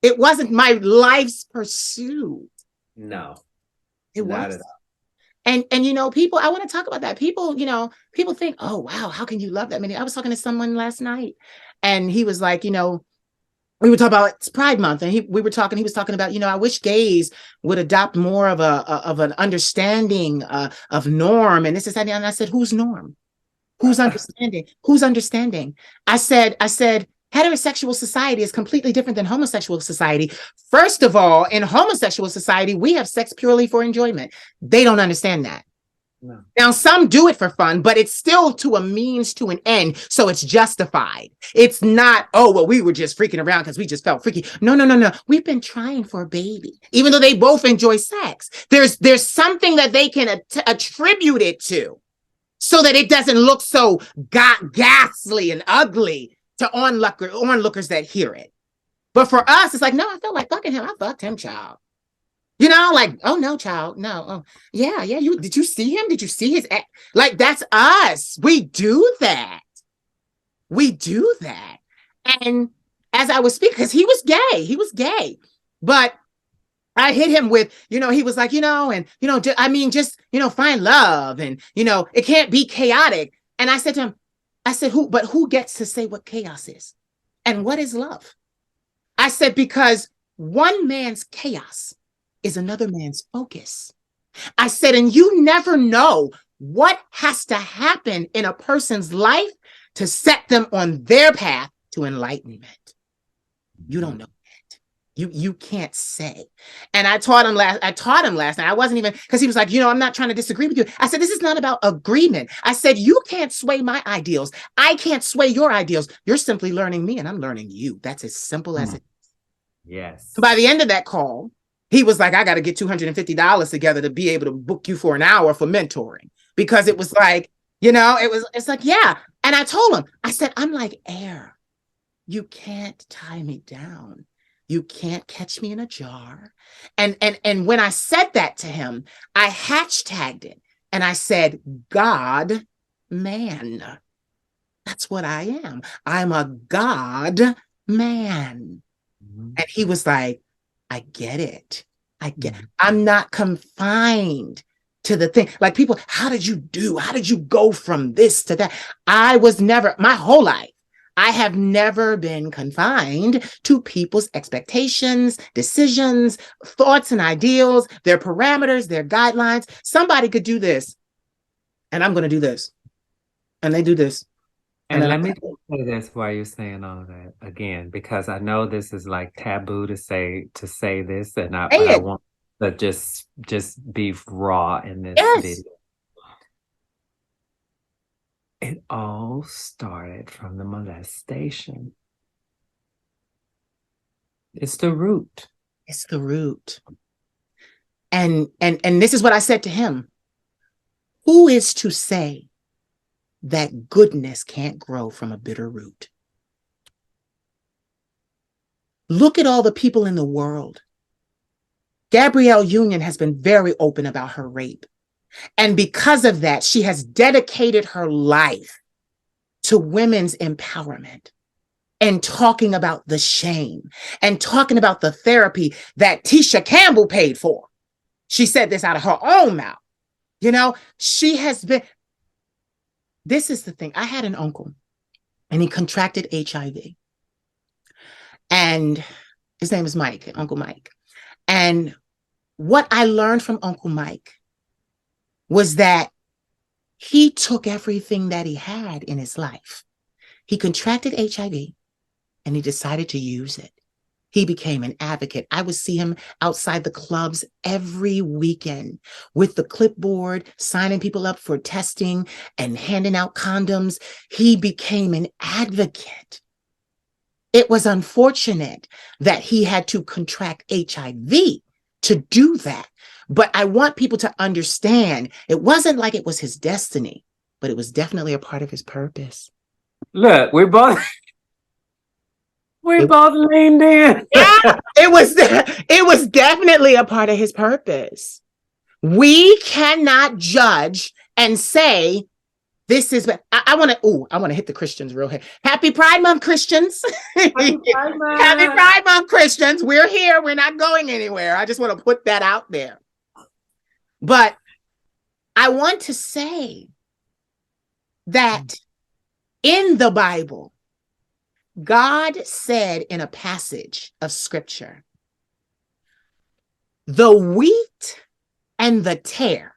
it wasn't my life's pursuit. No, it wasn't. And you know, people, I want to talk about that. People, you know, people think, oh, wow, how can you love that many? I was talking to someone last night and he was like, you know, we were talking about it's Pride Month, and he was talking about, you know, I wish gays would adopt more of an understanding of norm, and this is that. And I said, whose norm? Who's understanding? Who's understanding? I said, Heterosexual society is completely different than homosexual society. First of all, in homosexual society, we have sex purely for enjoyment. They don't understand that. No. Now, some do it for fun, but it's still to a means to an end. So it's justified. It's not, oh, well, we were just freaking around because we just felt freaky. No, no, no, no. We've been trying for a baby, even though they both enjoy sex. There's something that they can attribute it to so that it doesn't look so ghastly and ugly to onlookers that hear it. But for us, it's like, no, I felt like fucking him. I fucked him, child. You know, like, oh no, child, no. Oh, yeah. Did you see him? Did you see his like, that's us. We do that. And as I was speaking, because he was gay, but I hit him with, he was like, find love, and, it can't be chaotic. And I said to him, who gets to say what chaos is? And what is love? I said, because one man's chaos is another man's focus. I said, and you never know what has to happen in a person's life to set them on their path to enlightenment. You don't know that. You can't say. And I taught him last night. I wasn't even, because he was like, I'm not trying to disagree with you. I said, this is not about agreement. I said, you can't sway my ideals. I can't sway your ideals. You're simply learning me and I'm learning you. That's as simple as it is. Yes. By the end of that call, he was like, I got to get $250 together to be able to book you for an hour for mentoring, because it was like, it's like, yeah. And I told him, I said, I'm like air. You can't tie me down. You can't catch me in a jar. And when I said that to him, I hashtagged it and I said, God, man. That's what I am. I'm a God man. Mm-hmm. And he was like, I get it. I'm not confined to the thing. Like people, how did you go from this to that? I was never, my whole life, I have never been confined to people's expectations, decisions, thoughts and ideals, their parameters, their guidelines. Somebody could do this and I'm going to do this. And they do this. And let me say this while you're saying all of that again, because I know this is like taboo to say this, and I want to just be raw in this video. It all started from the molestation. It's the root. It's the root. And this is what I said to him. Who is to say that goodness can't grow from a bitter root? Look at all the people in the world. Gabrielle Union has been very open about her rape. And because of that, she has dedicated her life to women's empowerment and talking about the shame and talking about the therapy that Tisha Campbell paid for. She said this out of her own mouth. She has been. This is the thing. I had an uncle and he contracted HIV. And his name is Mike, Uncle Mike. And what I learned from Uncle Mike was that he took everything that he had in his life. He contracted HIV and he decided to use it. He became an advocate. I would see him outside the clubs every weekend with the clipboard, signing people up for testing and handing out condoms. He became an advocate. It was unfortunate that he had to contract HIV to do that. But I want people to understand it wasn't like it was his destiny, but it was definitely a part of his purpose. Look, we both leaned in. Yeah, it was definitely a part of his purpose. We cannot judge and say this is. I want to hit the Christians real hard. Happy Pride Month, Christians! Happy Pride Month, Christians! We're here. We're not going anywhere. I just want to put that out there. But I want to say that in the Bible, God said in a passage of scripture, the wheat and the tare,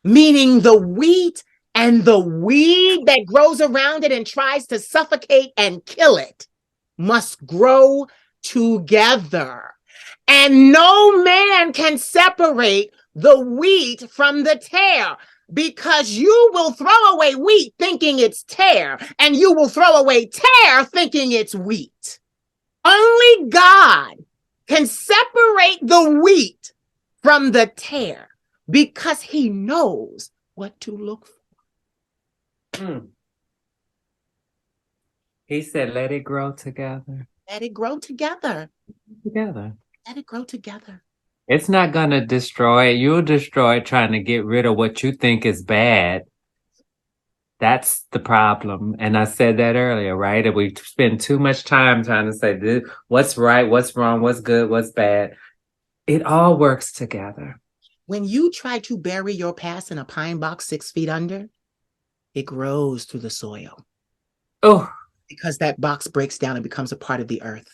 meaning the wheat and the weed that grows around it and tries to suffocate and kill it, must grow together. And no man can separate the wheat from the tare, because you will throw away wheat thinking it's tare, and you will throw away tare thinking it's wheat. Only God can separate the wheat from the tare, because he knows what to look for. He said, let it grow together. Let it grow together. Together. Let it grow together. It's not going to destroy it. You'll destroy it trying to get rid of what you think is bad. That's the problem. And I said that earlier, right? That we spend too much time trying to say this, what's right, what's wrong, what's good, what's bad. It all works together. When you try to bury your past in a pine box 6 feet under, it grows through the soil. Oh, because that box breaks down and becomes a part of the earth.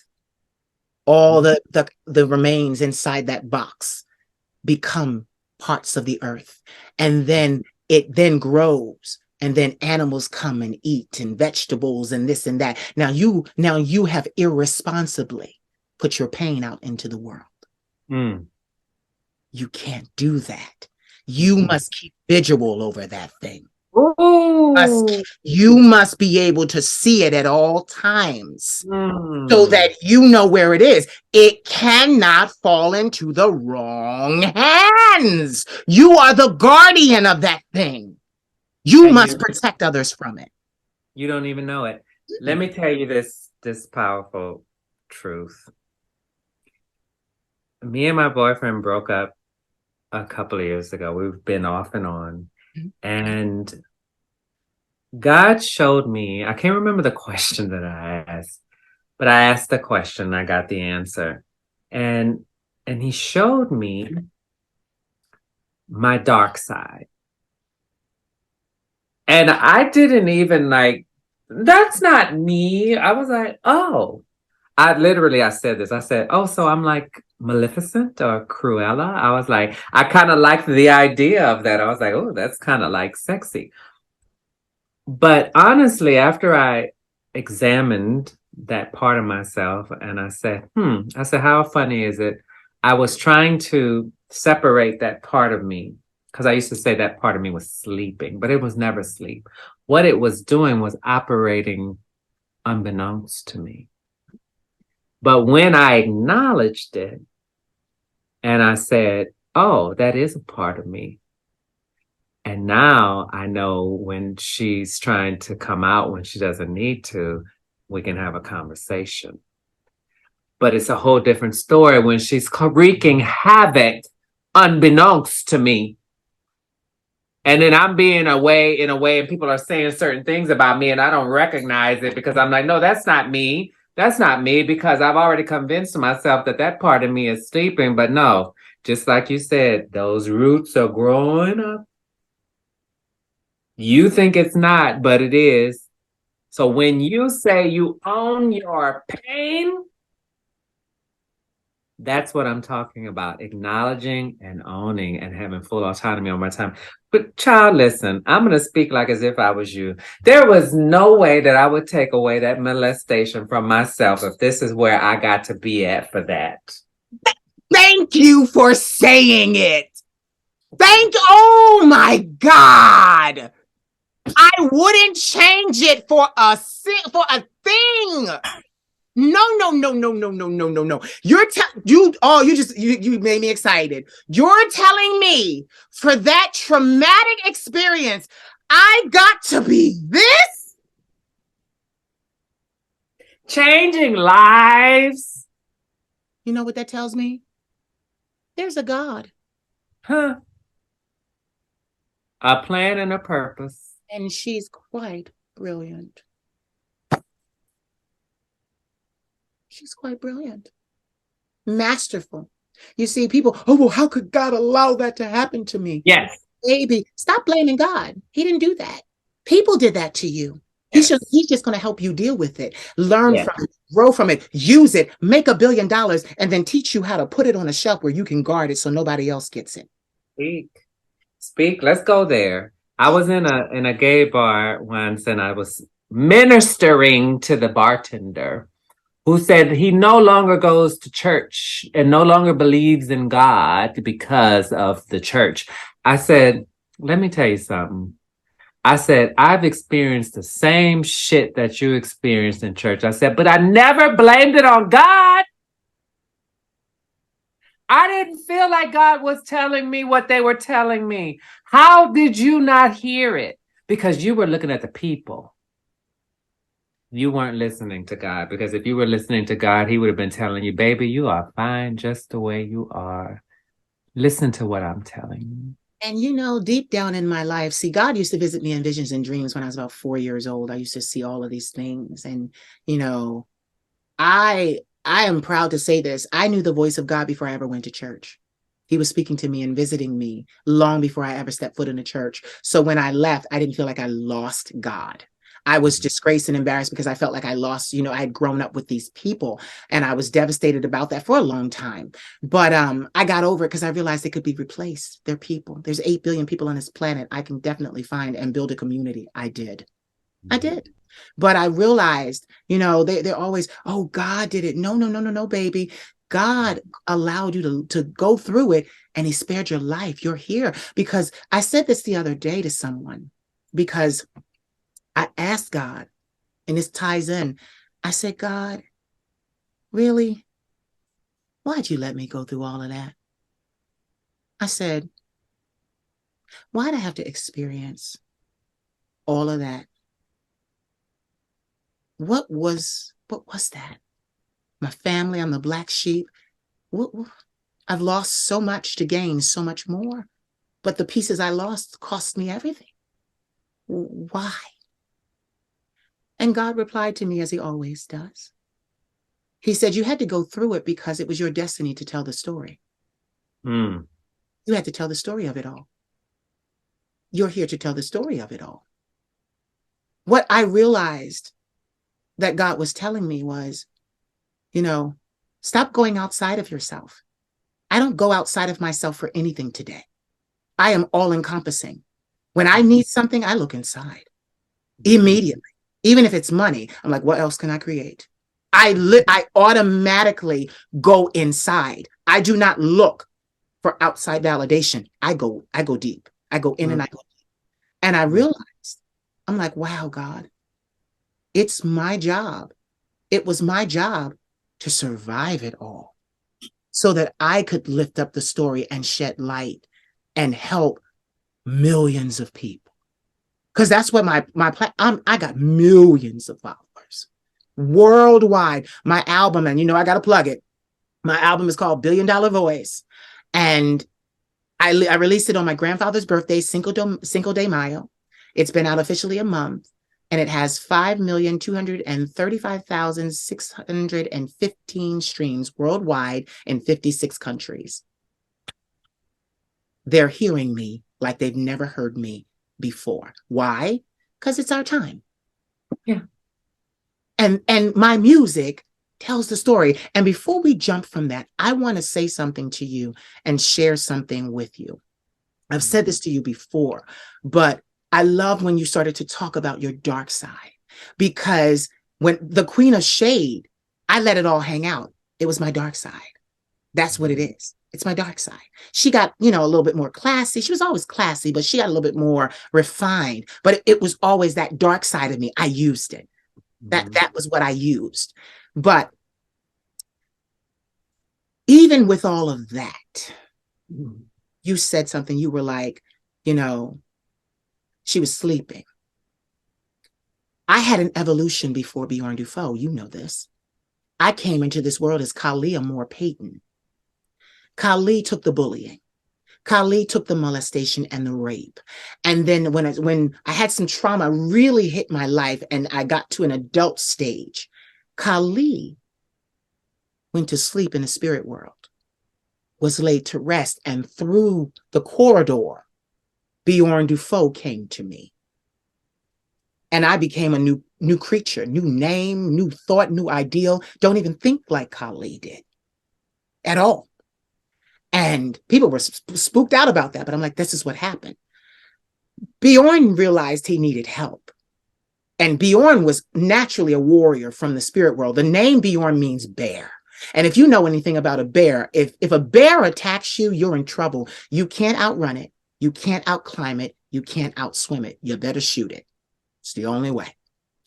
All the remains inside that box become parts of the earth. And then it then grows, and then animals come and eat, and vegetables and this and that. Now you have irresponsibly put your pain out into the world. You can't do that. You must keep vigil over that thing. You must be able to see it at all times so that you know where it is. It cannot fall into the wrong hands. You are the guardian of that thing. You must protect others from it. You don't even know it. Let me tell you this powerful truth. Me and my boyfriend broke up a couple of years ago. We've been off and on. And God showed me, I can't remember the question that I asked, but I asked the question, I got the answer. And he showed me my dark side. And I didn't even that's not me. I was like, oh. I said this. I said, oh, so I'm like Maleficent or Cruella? I was like, I kind of liked the idea of that. I was like, oh, that's kind of like sexy. But honestly, after I examined that part of myself and I said, how funny is it? I was trying to separate that part of me, because I used to say that part of me was sleeping, but it was never sleep. What it was doing was operating unbeknownst to me. But when I acknowledged it and I said, oh, that is a part of me. And now I know when she's trying to come out when she doesn't need to, we can have a conversation. But it's a whole different story when she's wreaking havoc unbeknownst to me. And then I'm being in a way, and people are saying certain things about me and I don't recognize it because I'm like, no, that's not me. That's not me, because I've already convinced myself that part of me is sleeping. But no, just like you said, those roots are growing up. You think it's not, but it is. So when you say you own your pain, that's what I'm talking about. Acknowledging and owning and having full autonomy on my time. But child, listen, I'm going to speak like as if I was you. There was no way that I would take away that molestation from myself if this is where I got to be at for that. Thank you for saying it. Oh my God. I wouldn't change it for a thing. No. You made me excited. You're telling me for that traumatic experience, I got to be this? Changing lives. You know what that tells me? There's a God. Huh. A plan and a purpose. And she's quite brilliant. She's quite brilliant. Masterful. You see, people, oh, well, how could God allow that to happen to me? Yes. Baby, stop blaming God. He didn't do that. People did that to you. Yes. He's just going to help you deal with it. Learn from it, grow from it, use it, make $1 billion, and then teach you how to put it on a shelf where you can guard it so nobody else gets it. Speak. Let's go there. I was in a gay bar once and I was ministering to the bartender who said he no longer goes to church and no longer believes in God because of the church. I said, let me tell you something. I said, I've experienced the same shit that you experienced in church. I said, but I never blamed it on God. I didn't feel like God was telling me what they were telling me. How did you not hear it? Because you were looking at the people. You weren't listening to God, because if you were listening to God, he would have been telling you, baby, you are fine just the way you are. Listen to what I'm telling you. And you know, deep down in my life, see, God used to visit me in visions and dreams when I was about 4 years old. I used to see all of these things. And, you know, I am proud to say this. I knew the voice of God before I ever went to church. He was speaking to me and visiting me long before I ever stepped foot in the church. So when I left, I didn't feel like I lost God. I was disgraced and embarrassed because I felt like I lost, you know, I had grown up with these people and I was devastated about that for a long time. But I got over it because I realized they could be replaced. They're people. There's 8 billion people on this planet. I can definitely find and build a community. I did. But I realized, you know, they're always, oh, God did it. No, no, no, no, no, baby. God allowed you to go through it and he spared your life. You're here. Because I said this the other day to someone, because I asked God, and this ties in. I said, God, really? Why'd you let me go through all of that? I said, why'd I have to experience all of that? What was that? My family, I'm the black sheep. I've lost so much to gain so much more. But the pieces I lost cost me everything. Why? And God replied to me as he always does. He said, you had to go through it because it was your destiny to tell the story. You had to tell the story of it all. You're here to tell the story of it all. What I realized that God was telling me was, you know, stop going outside of yourself. I don't go outside of myself for anything today. I am all encompassing. When I need something, I look inside immediately. Even if it's money, I'm like, what else can I create? I automatically go inside. I do not look for outside validation. I go deep. I go in and I go deep. And I realized, I'm like, wow, God, it's my job. It was my job to survive it all so that I could lift up the story and shed light and help millions of people. Because that's what I got millions of followers worldwide. My album, and you know, I got to plug it. My album is called $1 Billion Voice. And I released it on my grandfather's birthday, Cinco de Mayo. It's been out officially a month. And it has 5,235,615 streams worldwide in 56 countries. They're hearing me like they've never heard me before. Why? Because it's our time. Yeah. And my music tells the story. And before we jump from that, I want to say something to you and share something with you. I've said this to you before, but I love when you started to talk about your dark side, because when the Queen of Shade, I let it all hang out. It was my dark side. That's what it is. It's my dark side. She got, you know, a little bit more classy. She was always classy, but she got a little bit more refined. But it was always that dark side of me. I used it. That was what I used. But even with all of that, you said something. You were like, you know, she was sleeping. I had an evolution before Bjorn Dufault. You know this. I came into this world as Kalia Moore Payton. Kali took the bullying. Kali took the molestation and the rape. And then when I had some trauma really hit my life and I got to an adult stage, Kali went to sleep in the spirit world, was laid to rest, and through the corridor, Bjorn Dufault came to me. And I became a new creature, new name, new thought, new ideal. Don't even think like Kali did at all. And people were spooked out about that. But I'm like, this is what happened. Bjorn realized he needed help. And Bjorn was naturally a warrior from the spirit world. The name Bjorn means bear. And if you know anything about a bear, if a bear attacks you, you're in trouble. You can't outrun it. You can't outclimb it. You can't outswim it. You better shoot it. It's the only way.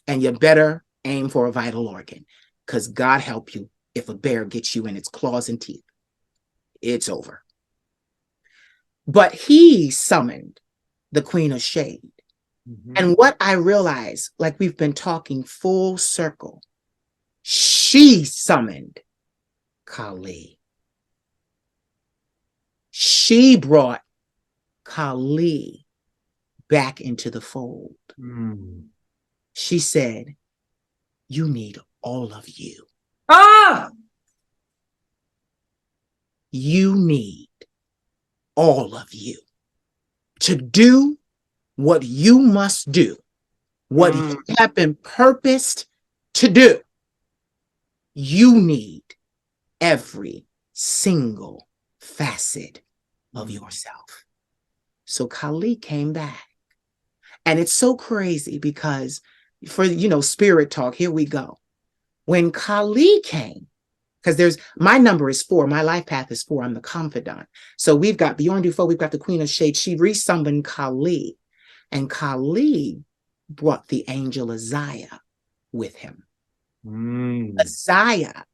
And you better aim for a vital organ, because God help you if a bear gets you in its claws and teeth. It's over. But he summoned the Queen of Shade. Mm-hmm. And what I realized, like we've been talking full circle, she summoned Kali. She brought Kali back into the fold. Mm. She said, you need all of you. You need all of you to do what you must do, what you have been purposed to do. You need every single facet of yourself. So Kali came back. And it's so crazy because for, spirit talk, here we go. When Kali came, because my number is 4, my life path is 4, I'm the confidant. So we've got Bjorn Dufault, we've got the Queen of Shade. She resummoned Kali, and Kali brought the angel Isaiah with him. Isaiah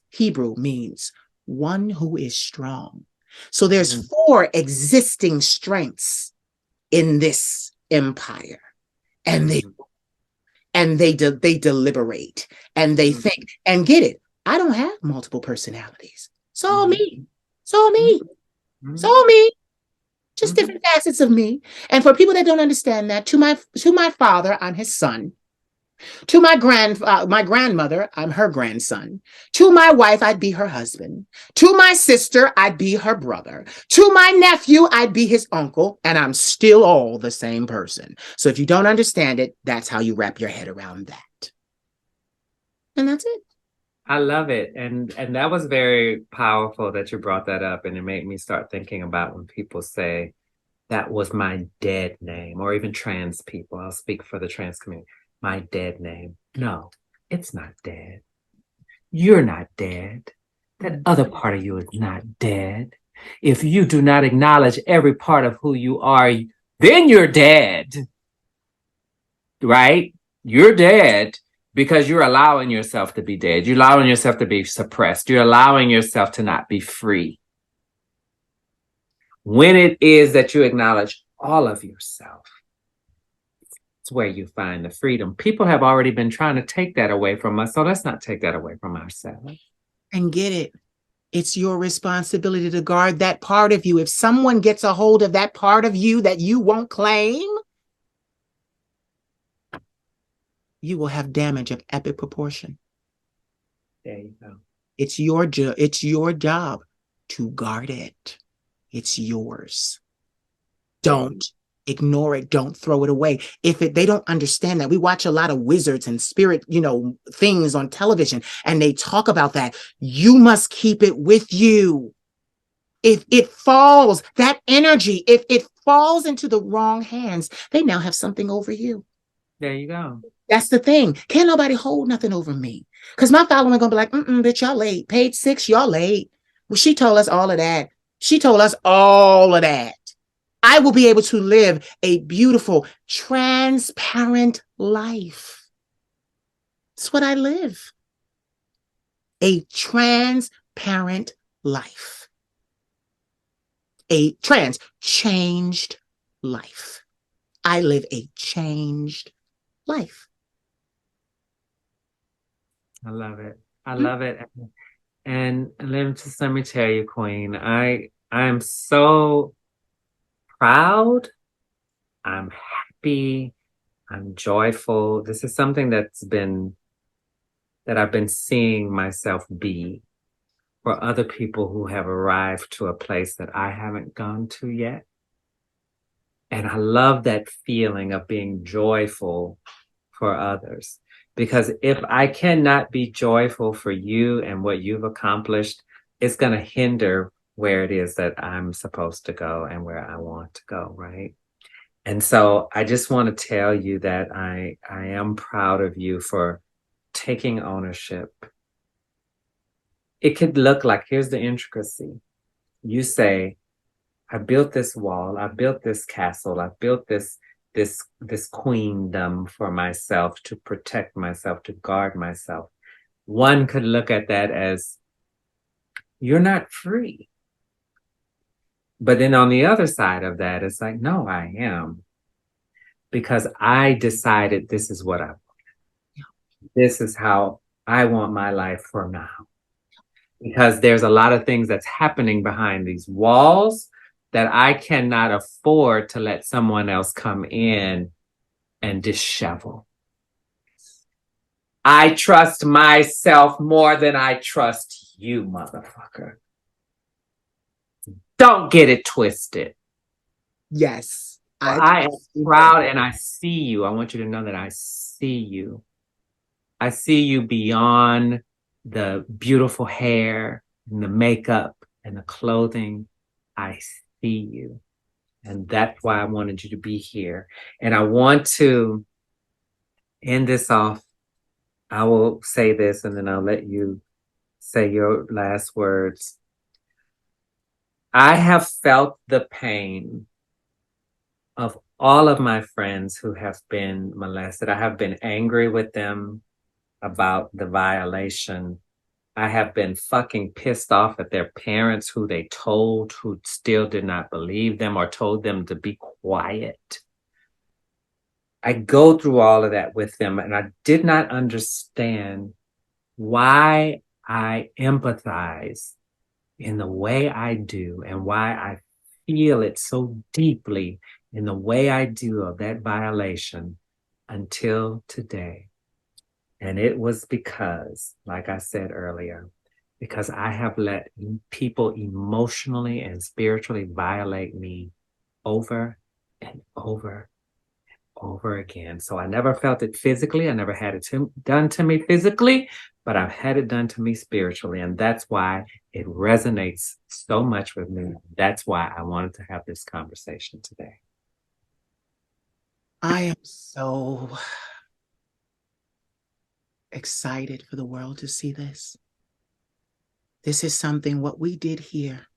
Hebrew means one who is strong. So there's 4 existing strengths in this empire, and they deliberate and they think and get it. I don't have multiple personalities. It's all me. It's all me. It's all me. Just different facets of me. And for people that don't understand that, to my father, I'm his son. To my grandmother, I'm her grandson. To my wife, I'd be her husband. To my sister, I'd be her brother. To my nephew, I'd be his uncle. And I'm still all the same person. So if you don't understand it, that's how you wrap your head around that. And that's it. I love it. And that was very powerful that you brought that up. And it made me start thinking about when people say, that was my dead name, or even trans people. I'll speak for the trans community. My dead name. No, it's not dead. You're not dead. That other part of you is not dead. If you do not acknowledge every part of who you are, then you're dead. Right? You're dead because you're allowing yourself to be dead. You're allowing yourself to be suppressed. You're allowing yourself to not be free. When it is that you acknowledge all of yourself, it's where you find the freedom. People have already been trying to take that away from us, so let's not take that away from ourselves. And get it. It's your responsibility to guard that part of you. If someone gets a hold of that part of you that you won't claim, you will have damage of epic proportion. There you go. It's your job to guard it. It's yours. Don't ignore it. Don't throw it away. They don't understand that. We watch a lot of wizards and spirit, things on television, and they talk about that. You must keep it with you. If it falls, that energy, if it falls into the wrong hands, they now have something over you. There you go. That's the thing. Can't nobody hold nothing over me. Because my following gonna be like, bitch, y'all late. Page 6, y'all late. Well, she told us all of that. She told us all of that. I will be able to live a beautiful, transparent life. That's what I live. A transparent life. A changed life. I live a changed life. I love it. I love it. And let me tell you, Queen, I am so proud. I'm happy. I'm joyful. This is something that I've been seeing myself be for other people who have arrived to a place that I haven't gone to yet. And I love that feeling of being joyful for others. Because if I cannot be joyful for you and what you've accomplished, it's going to hinder where it is that I'm supposed to go and where I want to go, right? And so I just want to tell you that I am proud of you for taking ownership. It could look like, here's the intricacy. You say, I built this wall, I built this castle, I built this queendom for myself to protect myself, to guard myself. One could look at that as you're not free. But then on the other side of that, it's like, no, I am. Because I decided this is what I want. This is how I want my life for now. Because there's a lot of things that's happening behind these walls that I cannot afford to let someone else come in and dishevel. I trust myself more than I trust you, motherfucker. Don't get it twisted. Yes. I am proud and I see you. I want you to know that I see you. I see you beyond the beautiful hair and the makeup and the clothing. I see you. And that's why I wanted you to be here. And I want to end this off. I will say this and then I'll let you say your last words. I have felt the pain of all of my friends who have been molested. I have been angry with them about the violation. I have been fucking pissed off at their parents who they told, who still did not believe them or told them to be quiet. I go through all of that with them, and I did not understand why I empathize in the way I do and why I feel it so deeply in the way I do of that violation until today. And it was because, like I said earlier, because I have let people emotionally and spiritually violate me over and over and over again. So I never felt it physically. I never had it done to me physically, but I've had it done to me spiritually. And that's why it resonates so much with me. That's why I wanted to have this conversation today. I am so excited for the world to see this. This is something, what we did here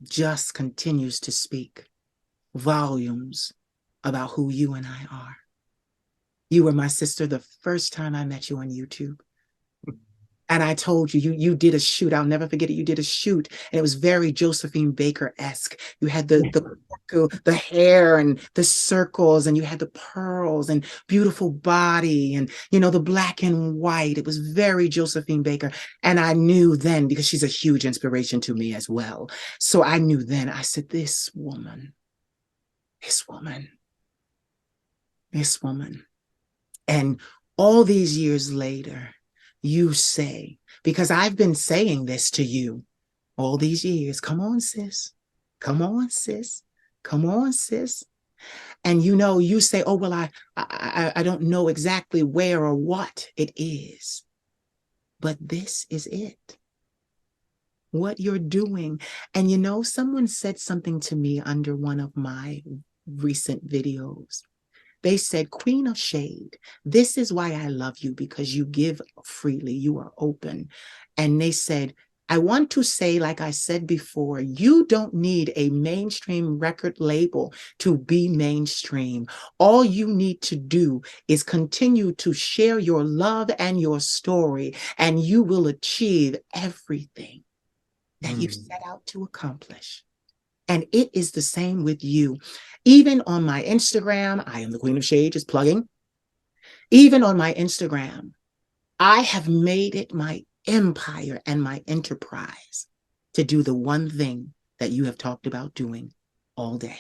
just continues to speak volumes about who you and I are. You were my sister the first time I met you on YouTube. And I told you, you did a shoot. I'll never forget it. You did a shoot, and it was very Josephine Baker-esque. You had the hair and the circles, and you had the pearls and beautiful body, and the black and white. It was very Josephine Baker. And I knew then, because she's a huge inspiration to me as well. So I knew then, I said, this woman. And all these years later, you say, because I've been saying this to you all these years, come on, sis. Come on, sis. Come on, sis. And you say, oh, well, I don't know exactly where or what it is, but this is it. What you're doing. And someone said something to me under one of my recent videos. They said, Queen of Shade, this is why I love you, because you give freely, you are open. And they said, I want to say, like I said before, you don't need a mainstream record label to be mainstream. All you need to do is continue to share your love and your story, and you will achieve everything that you set out to accomplish. And it is the same with you. Even on my Instagram, I am the Queen of Shade, just plugging. Even on my Instagram, I have made it my empire and my enterprise to do the one thing that you have talked about doing all day.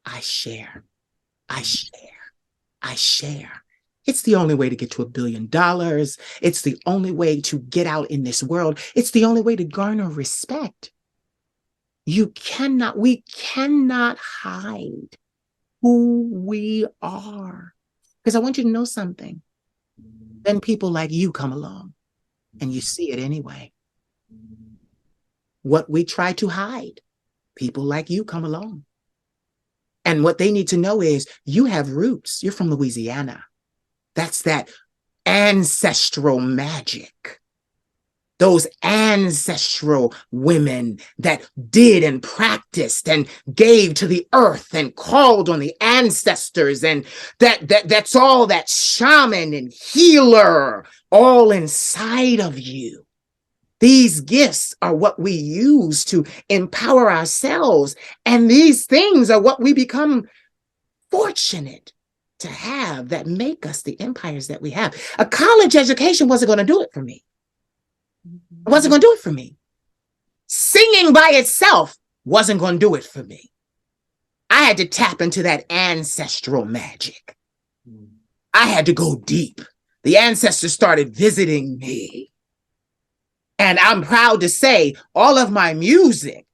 I share. It's the only way to get to $1 billion. It's the only way to get out in this world. It's the only way to garner respect. We cannot hide who we are. Because I want you to know something. Then people like you come along and you see it anyway. What we try to hide, people like you come along And what they need to know is you have roots. You're from Louisiana. That's that ancestral magic. Those ancestral women that did and practiced and gave to the earth and called on the ancestors, and that's all that shaman and healer all inside of you. These gifts are what we use to empower ourselves, and these things are what we become fortunate to have that make us the empires that we have. A college education wasn't going to do it for me. It wasn't going to do it for me. Singing by itself wasn't going to do it for me. I had to tap into that ancestral magic. I had to go deep. The ancestors started visiting me. And I'm proud to say all of my music,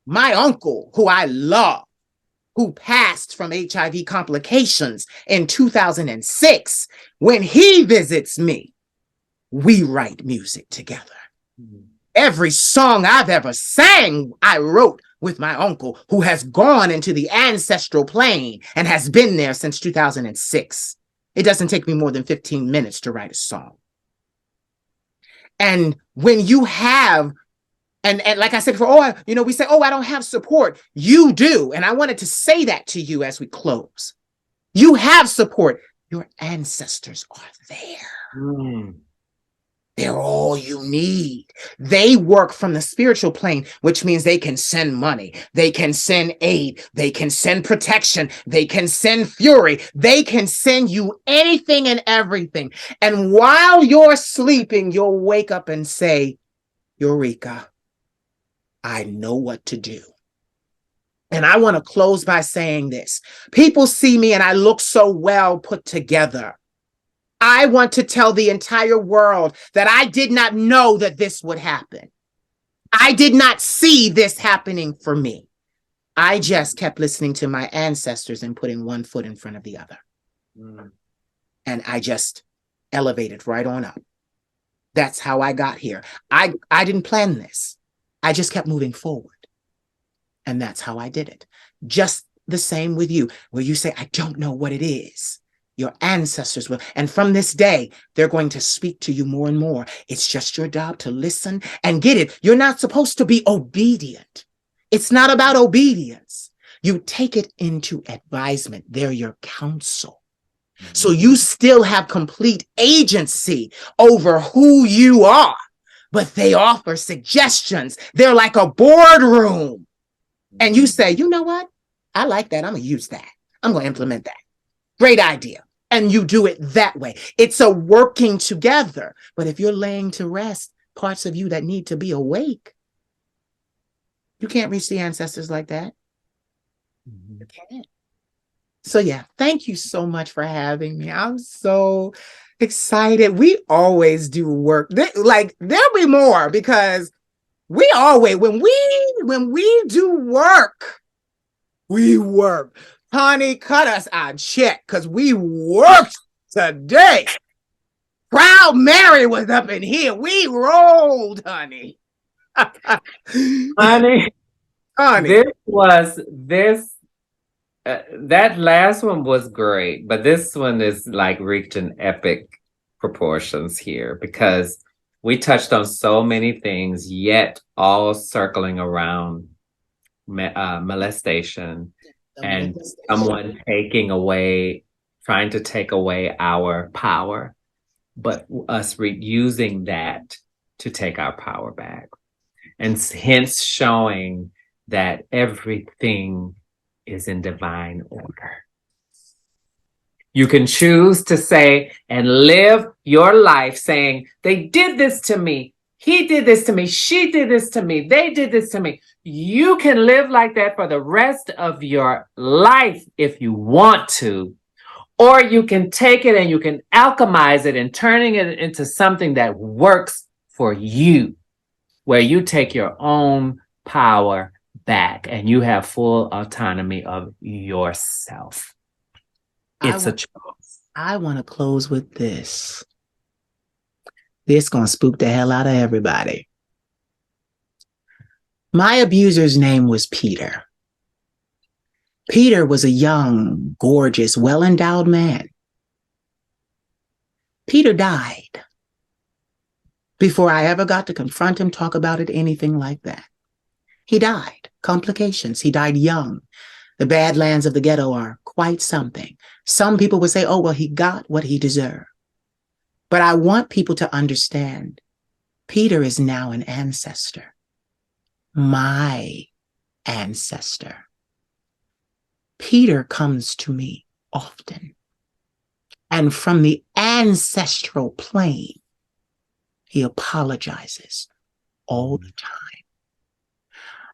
my uncle, who I love, who passed from HIV complications in 2006, when he visits me, we write music together. Every song I've ever sang, I wrote with my uncle, who has gone into the ancestral plane and has been there since 2006. It doesn't take me more than 15 minutes to write a song. And when you have, and like I said before, we say, I don't have support. You do. And I wanted to say that to you as we close. You have support. Your ancestors are there. They're all you need. They work from the spiritual plane, which means they can send money. They can send aid. They can send protection. They can send fury. They can send you anything and everything. And while you're sleeping, you'll wake up and say, Eureka, I know what to do. And I want to close by saying this. People see me and I look so well put together. I want to tell the entire world that I did not know that this would happen. I did not see this happening for me. I just kept listening to my ancestors and putting one foot in front of the other. And I just elevated right on up. That's how I got here. I didn't plan this. I just kept moving forward. And that's how I did it. Just the same with you, where you say, I don't know what it is. Your ancestors will. And from this day, they're going to speak to you more and more. It's just your job to listen and get it. You're not supposed to be obedient. It's not about obedience. You take it into advisement. They're your counsel. So you still have complete agency over who you are, but they offer suggestions. They're like a boardroom. And you say, you know what? I like that. I'm going to use that. I'm going to implement that. Great idea. And you do it that way. It's a working together. But if you're laying to rest parts of you that need to be awake, you can't reach the ancestors like that. You can't. So yeah, thank you so much for having me. I'm so excited. We always do work. There'll be more, because we always, when we do work, we work. Honey, cut us our check, because we worked today. Proud Mary was up in here. We rolled, honey. Honey, that last one was great, but this one is like reaching epic proportions here, because we touched on so many things, yet all circling around molestation. And someone trying to take away our power, but us using that to take our power back. And hence showing that everything is in divine order. You can choose to say and live your life saying, they did this to me. He did this to me. She did this to me. They did this to me. You can live like that for the rest of your life if you want to, or you can take it and you can alchemize it and turning it into something that works for you, where you take your own power back and you have full autonomy of yourself. It's a choice. I want to close with this. This gonna spook the hell out of everybody. My abuser's name was Peter. Peter was a young, gorgeous, well-endowed man. Peter died before I ever got to confront him, talk about it, anything like that. He died. Complications. He died young. The Badlands of the ghetto are quite something. Some people would say, oh, well, he got what he deserved. But I want people to understand Peter is now an ancestor. My ancestor. Peter comes to me often. And from the ancestral plane, he apologizes all the time.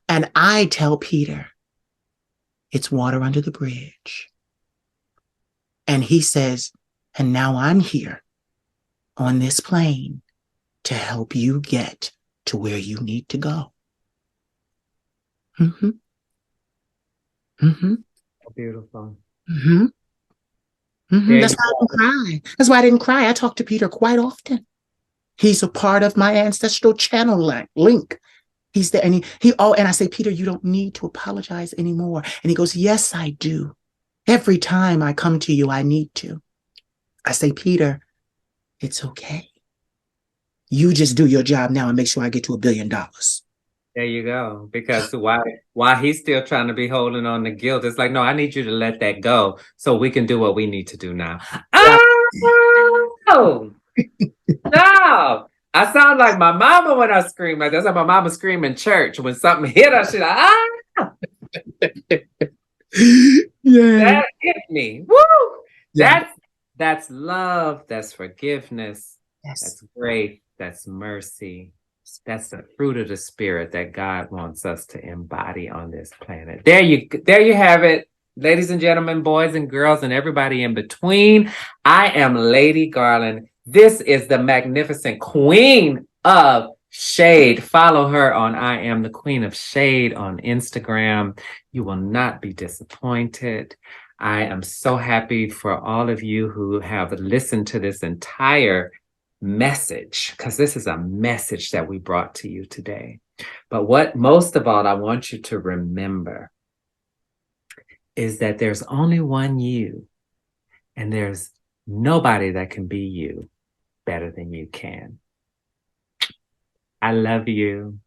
And I tell Peter, it's water under the bridge. And he says, and now I'm here on this plane to help you get to where you need to go. Mm-hmm. Mm-hmm. Beautiful. Mm-hmm. Mm-hmm. That's why I didn't cry. That's why I didn't cry. I talk to Peter quite often. He's a part of my ancestral channel link. He's there, and and I say, Peter, you don't need to apologize anymore. And he goes, yes, I do. Every time I come to you, I need to. I say, Peter, it's okay. You just do your job now and make sure I get to $1 billion. There you go. Because why he's still trying to be holding on to guilt, it's like, no, I need you to let that go so we can do what we need to do now. Oh, no. I sound like my mama when I scream. Like that's how my mama scream in church when something hit her. She's like, Yeah. that hit me. Woo! Yeah. That's love. That's forgiveness. Yes. That's grace. That's mercy. That's the fruit of the spirit that God wants us to embody on this planet. There you have it, ladies and gentlemen, boys and girls, and everybody in between. I am Lady Garland. This is the magnificent Queen of Shade. Follow her on I Am the Queen of Shade on Instagram. You will not be disappointed. I am so happy for all of you who have listened to this entire message, because this is a message that we brought to you today. But what most of all I want you to remember is that there's only one you, and there's nobody that can be you better than you can. I love you.